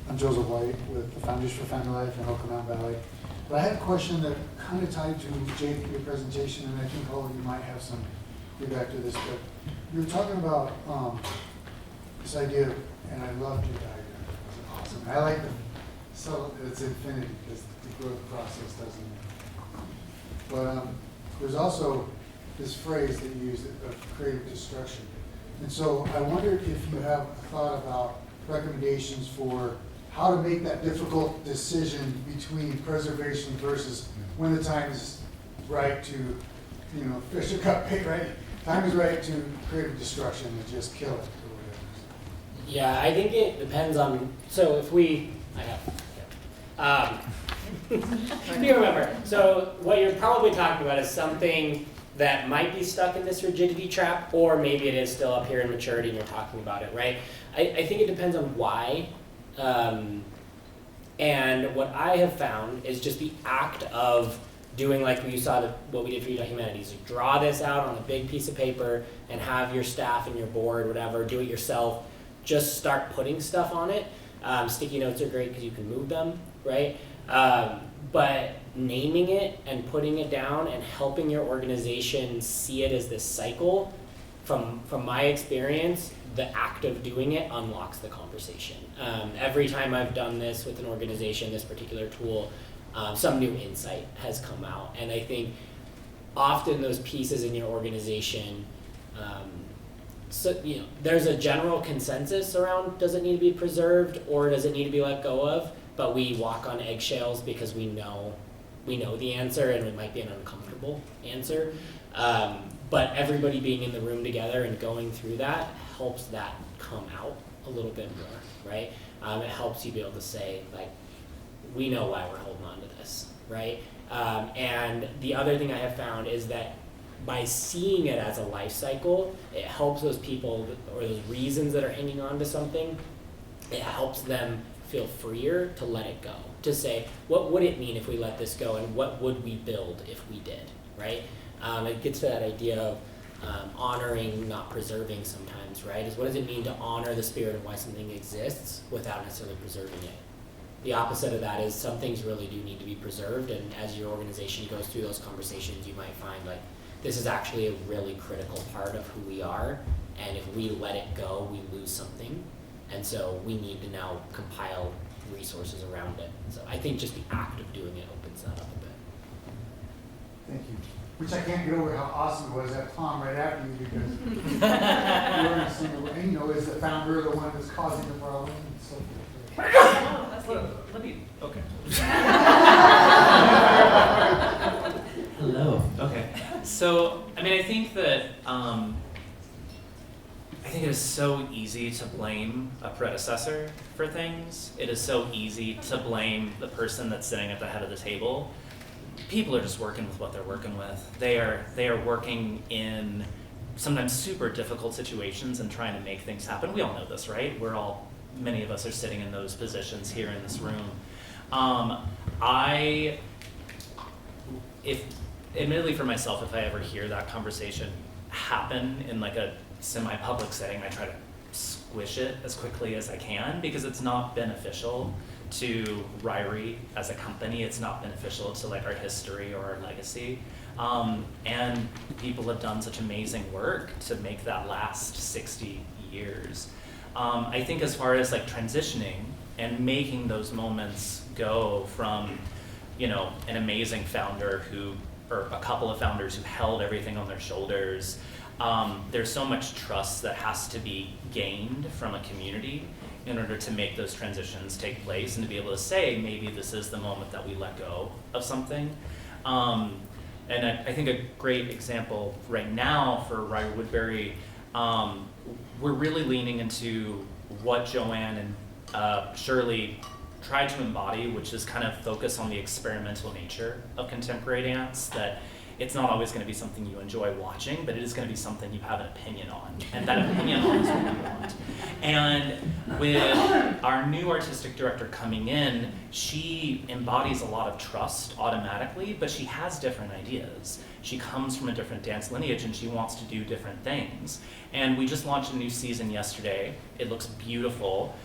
I'm Joseph White with the Founders for Family Life in Oak Mountain Valley. But I had a question that kind of tied to Jade, your presentation, and I think all of you might have some feedback to this. But you were talking about this idea, and I loved your diagram. Awesome. I like so it's infinity because the growth process doesn't. But there's also this phrase that you use of creative destruction. And so I wondered if you have thought about recommendations for how to make that difficult decision between preservation versus when the time is right to, fish or cut bait, right? Time is right to creative destruction and just kill it. Yeah, I think it depends on, so if we, you remember, so what you're probably talking about is something that might be stuck in this rigidity trap, or maybe it is still up here in maturity and you're talking about it, right? I think it depends on why. And what I have found is just the act of doing like you saw what we did for Humanities. You draw this out on a big piece of paper and have your staff and your board, whatever, do it yourself. Just start putting stuff on it. Sticky notes are great because you can move them, right? But naming it and putting it down and helping your organization see it as this cycle, from my experience, the act of doing it unlocks the conversation. Every time I've done this with an organization, this particular tool, some new insight has come out. And I think often those pieces in your organization, so there's a general consensus around, does it need to be preserved or does it need to be let go of? But we walk on eggshells because we know the answer, and it might be an uncomfortable answer. But everybody being in the room together and going through that helps that come out a little bit more, right? It helps you be able to say, like, we know why we're holding on to this, right? And the other thing I have found is that by seeing it as a life cycle, it helps those people or those reasons that are hanging on to something, it helps them feel freer to let it go. To say, what would it mean if we let this go, and what would we build if we did, right? It gets to that idea of honoring, not preserving sometimes, right? Is what does it mean to honor the spirit of why something exists without necessarily preserving it? The opposite of that is some things really do need to be preserved, and as your organization goes through those conversations, you might find like, this is actually a really critical part of who we are, and if we let it go, we lose something. And so we need to now compile resources around it. So I think just the act of doing it opens that up a bit. Thank you. Which I can't get over how awesome it was to have Tom right after you, because you understand, is the founder the one that's causing the problem and so forth. Let me, okay. Hello. Okay. So, I mean, I think that, I think it is so easy to blame a predecessor for things. It is so easy to blame the person that's sitting at the head of the table. People are just working with what they're working with. They are working in sometimes super difficult situations and trying to make things happen. We all know this, right? Many of us are sitting in those positions here in this room. Admittedly for myself, if I ever hear that conversation happen in like a semi-public setting, I try to squish it as quickly as I can, because it's not beneficial to Ryrie as a company. It's not beneficial to like our history or our legacy. And people have done such amazing work to make that last 60 years. I think as far as like transitioning and making those moments go from, an amazing founder or a couple of founders who held everything on their shoulders, there's so much trust that has to be gained from a community in order to make those transitions take place and to be able to say, maybe this is the moment that we let go of something. And I think a great example right now for Ryrie Woodbury, we're really leaning into what Joanne and Shirley tried to embody, which is kind of focus on the experimental nature of contemporary dance, that it's not always going to be something you enjoy watching, but it is going to be something you have an opinion on, and that opinion on is what you want. And with our new artistic director coming in, she embodies a lot of trust automatically, but she has different ideas. She comes from a different dance lineage and she wants to do different things. And we just launched a new season yesterday. It looks beautiful.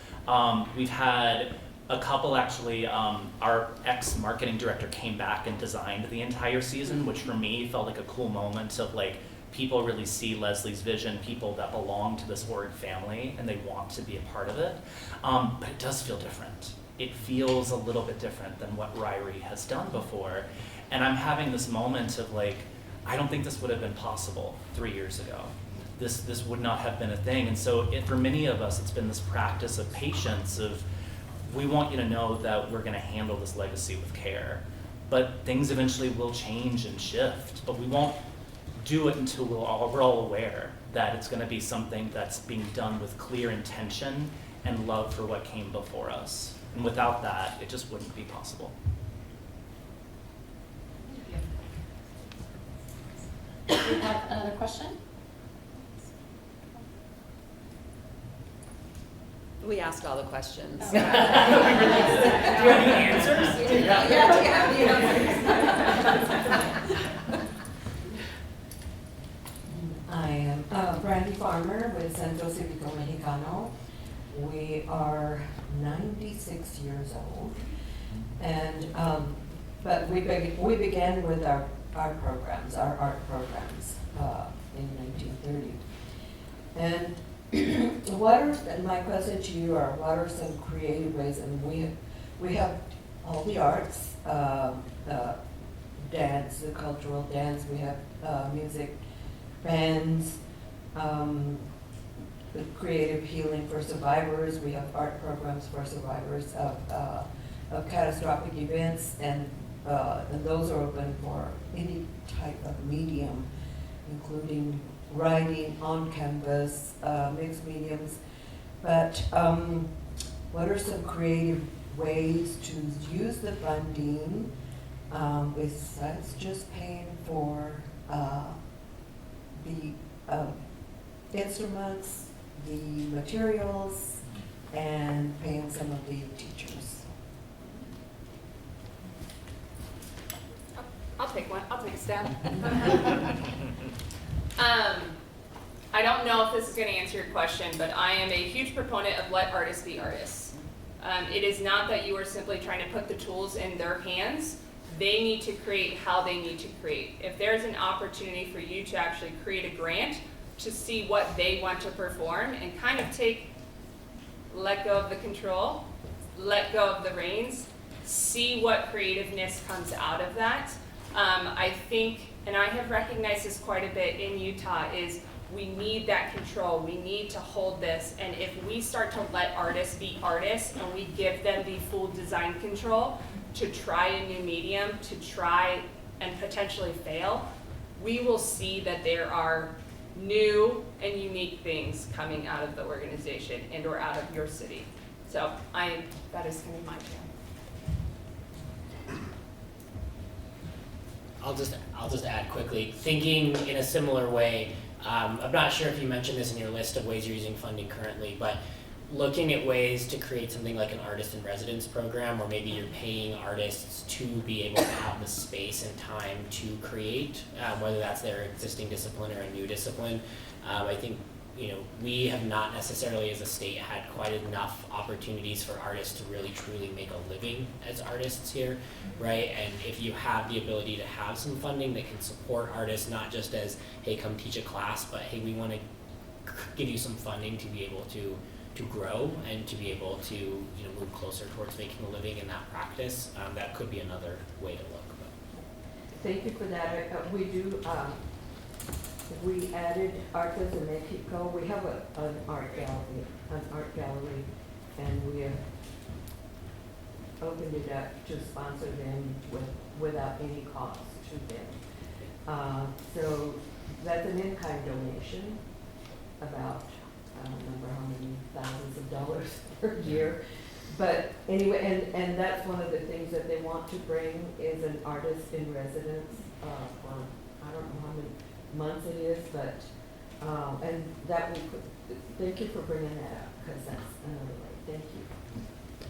We've had a couple actually, our ex-marketing director came back and designed the entire season, which for me felt like a cool moment of like, people really see Leslie's vision, people that belong to this org family, and they want to be a part of it. But it does feel different. It feels a little bit different than what Ryrie has done before. And I'm having this moment of like, I don't think this would have been possible 3 years ago. This would not have been a thing. And so for many of us, it's been this practice of patience of, we want you to know that we're gonna handle this legacy with care. But things eventually will change and shift, but we won't do it until we're all aware that it's gonna be something that's being done with clear intention and love for what came before us. And without that, it just wouldn't be possible. another question? We asked all the questions. Do you have any answers? I am Brandy Farmer with Centro Cívico Mexicano. We are 96 years old, and but we began with our programs, our art programs, in 1930. And my question to you are, what are some creative ways? And we have all the arts, dance, the cultural dance. We have music, bands, the creative healing for survivors. We have art programs for survivors of catastrophic events, and those are open for any type of medium, including writing on canvas, mixed mediums. But what are some creative ways to use the funding besides just paying for the instruments, the materials, and paying some of the teachers? I'll take one. I'll take a stab. I don't know if this is going to answer your question, but I am a huge proponent of let artists be artists. It is not that you are simply trying to put the tools in their hands. They need to create how they need to create. If there's an opportunity for you to actually create a grant to see what they want to perform and kind of let go of the control, let go of the reins, see what creativeness comes out of that. I think, and I have recognized this quite a bit in Utah, is we need that control. We need to hold this. And if we start to let artists be artists and we give them the full design control to try a new medium, to try and potentially fail, we will see that there are new and unique things coming out of the organization and or out of your city. So that is kind of my plan. I'll just add quickly, thinking in a similar way, I'm not sure if you mentioned this in your list of ways you're using funding currently, but looking at ways to create something like an artist in residence program, or maybe you're paying artists to be able to have the space and time to create, whether that's their existing discipline or a new discipline. I think we have not necessarily as a state had quite enough opportunities for artists to really truly make a living as artists here, right? And if you have the ability to have some funding that can support artists, not just as, hey, come teach a class, but hey, we want to give you some funding to be able to grow and to be able to move closer towards making a living in that practice, that could be another way to look. Thank you for that. We added Artes de Mexico. We have an art gallery, and we have opened it up to sponsor them without any cost to them. So that's an in-kind donation, about I don't remember how many thousands of dollars per year. But anyway, and that's one of the things that they want to bring is an artist in residence for I don't know how many months it is, but and that we could, thank you for bringing that up, because that's another way. Thank you.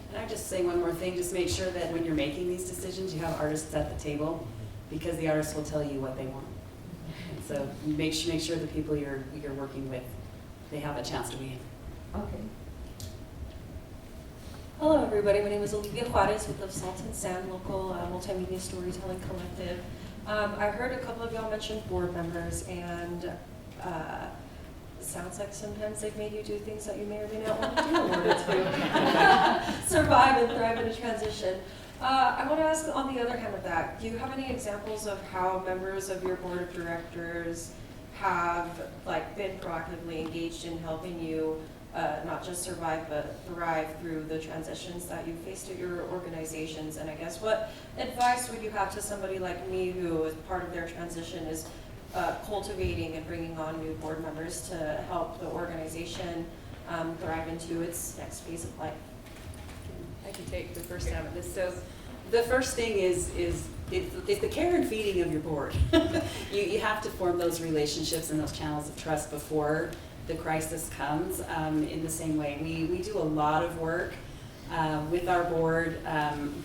And I just say one more thing, just make sure that when you're making these decisions, you have artists at the table, because the artists will tell you what they want. And so make sure the people you're working with, they have a chance to be. Okay. Hello everybody, my name is Olivia Juarez with the Salt and Sand local multimedia storytelling collective. I heard a couple of y'all mention board members, and it sounds like sometimes they've made you do things that you may or may not want to do in order to survive and thrive in a transition. I want to ask, on the other hand of that, do you have any examples of how members of your board of directors have been proactively engaged in helping you not just survive but thrive through the transitions that you faced at your organizations? And I guess what advice would you have to somebody like me who, as part of their transition, is cultivating and bringing on new board members to help the organization thrive into its next phase of life? I can take the first stab at this. So the first thing is it's the care and feeding of your board. You have to form those relationships and those channels of trust before the crisis comes. In the same way, we do a lot of work with our board.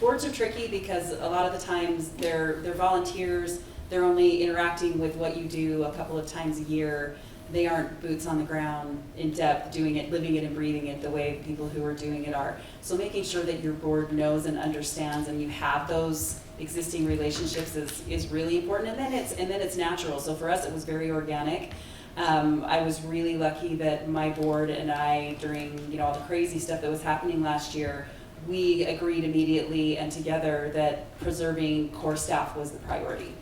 Boards are tricky because a lot of the times they're volunteers. They're only interacting with what you do a couple of times a year. They aren't boots on the ground in depth, doing it, living it and breathing it the way people who are doing it are. So making sure that your board knows and understands and you have those existing relationships is really important. And then it's natural. So for us, it was very organic. I was really lucky that my board and I, during all the crazy stuff that was happening last year, we agreed immediately and together that preserving core staff was the priority.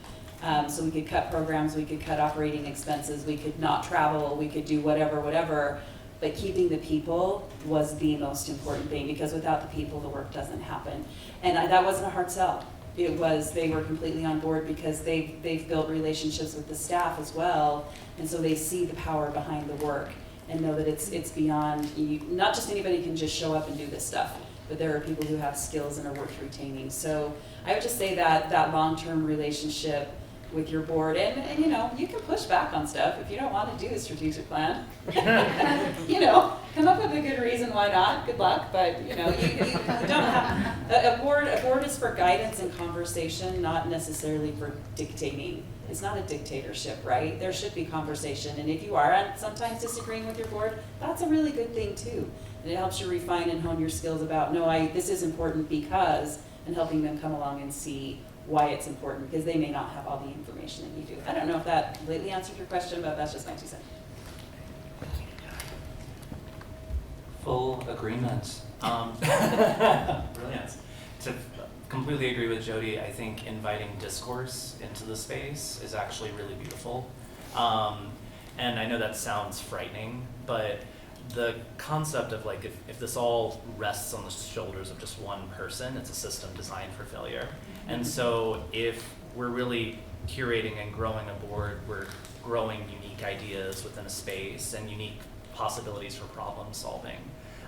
So we could cut programs, we could cut operating expenses, we could not travel, we could do whatever, but keeping the people was the most important thing, because without the people, the work doesn't happen. And that wasn't a hard sell. It was, they were completely on board because they've built relationships with the staff as well, and so they see the power behind the work and know that it's beyond, not just anybody can just show up and do this stuff, but there are people who have skills and are worth retaining. So I would just say that long-term relationship with your board, and you can push back on stuff if you don't want to do the strategic plan. Come up with a good reason why not. Good luck, but you don't have a board. A board is for guidance and conversation, not necessarily for dictating. It's not a dictatorship, right? There should be conversation, and if you are sometimes disagreeing with your board, that's a really good thing too. And it helps you refine and hone your skills about this is important because, and helping them come along and see why it's important, because they may not have all the information that you do. I don't know if that completely answered your question, but that's just my 2 cents. Full agreement. Brilliant. To completely agree with Jodi, I think inviting discourse into the space is actually really beautiful. And I know that sounds frightening, but the concept of if this all rests on the shoulders of just one person, it's a system designed for failure. And so if we're really curating and growing a board, we're growing unique ideas within a space and unique possibilities for problem solving.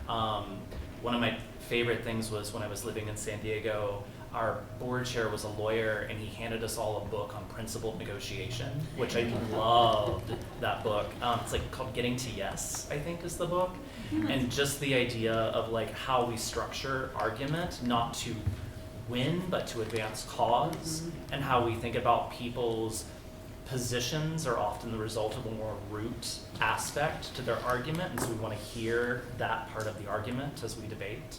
One of my favorite things was when I was living in San Diego, our board chair was a lawyer, and he handed us all a book on principled negotiation, which I loved that book. It's called Getting to Yes, I think is the book. And just the idea of how we structure argument, not to win, but to advance cause, and how we think about people's positions are often the result of a more root aspect to their argument, and so we want to hear that part of the argument as we debate.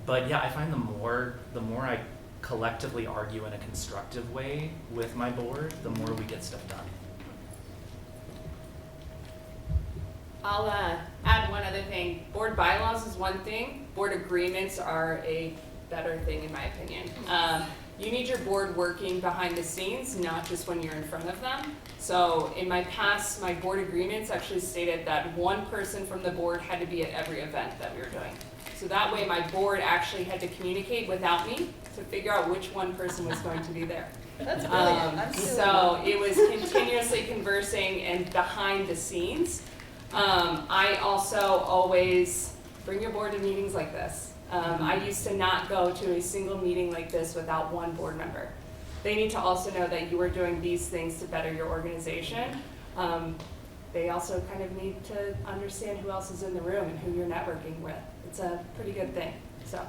But yeah, I find the more I collectively argue in a constructive way with my board, the more we get stuff done. I'll add one other thing. Board bylaws is one thing. Board agreements are a better thing, in my opinion. You need your board working behind the scenes, not just when you're in front of them. So in my past, my board agreements actually stated that one person from the board had to be at every event that we were doing. So that way my board actually had to communicate without me to figure out which one person was going to be there. That's brilliant. So it was continuously conversing and behind the scenes. I also always bring your board to meetings like this. I used to not go to a single meeting like this without one board member. They need to also know that you are doing these things to better your organization. They also kind of need to understand who else is in the room and who you're networking with. It's a pretty good thing, so.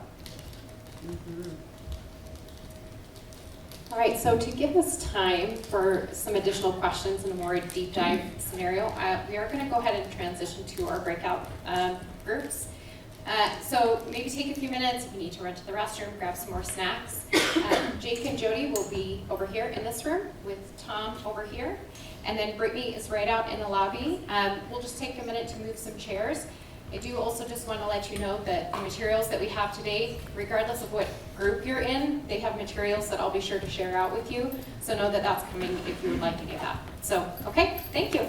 All right, so to give us time for some additional questions and a more deep dive scenario, we are going to go ahead and transition to our breakout groups. So maybe take a few minutes if you need to run to the restroom, grab some more snacks. Jake and Jodi will be over here in this room with Tom over here. And then Brittany is right out in the lobby. We'll just take a minute to move some chairs. I do also just want to let you know that the materials that we have today, regardless of what group you're in, they have materials that I'll be sure to share out with you. So know that that's coming if you would like any of that. So, okay, thank you.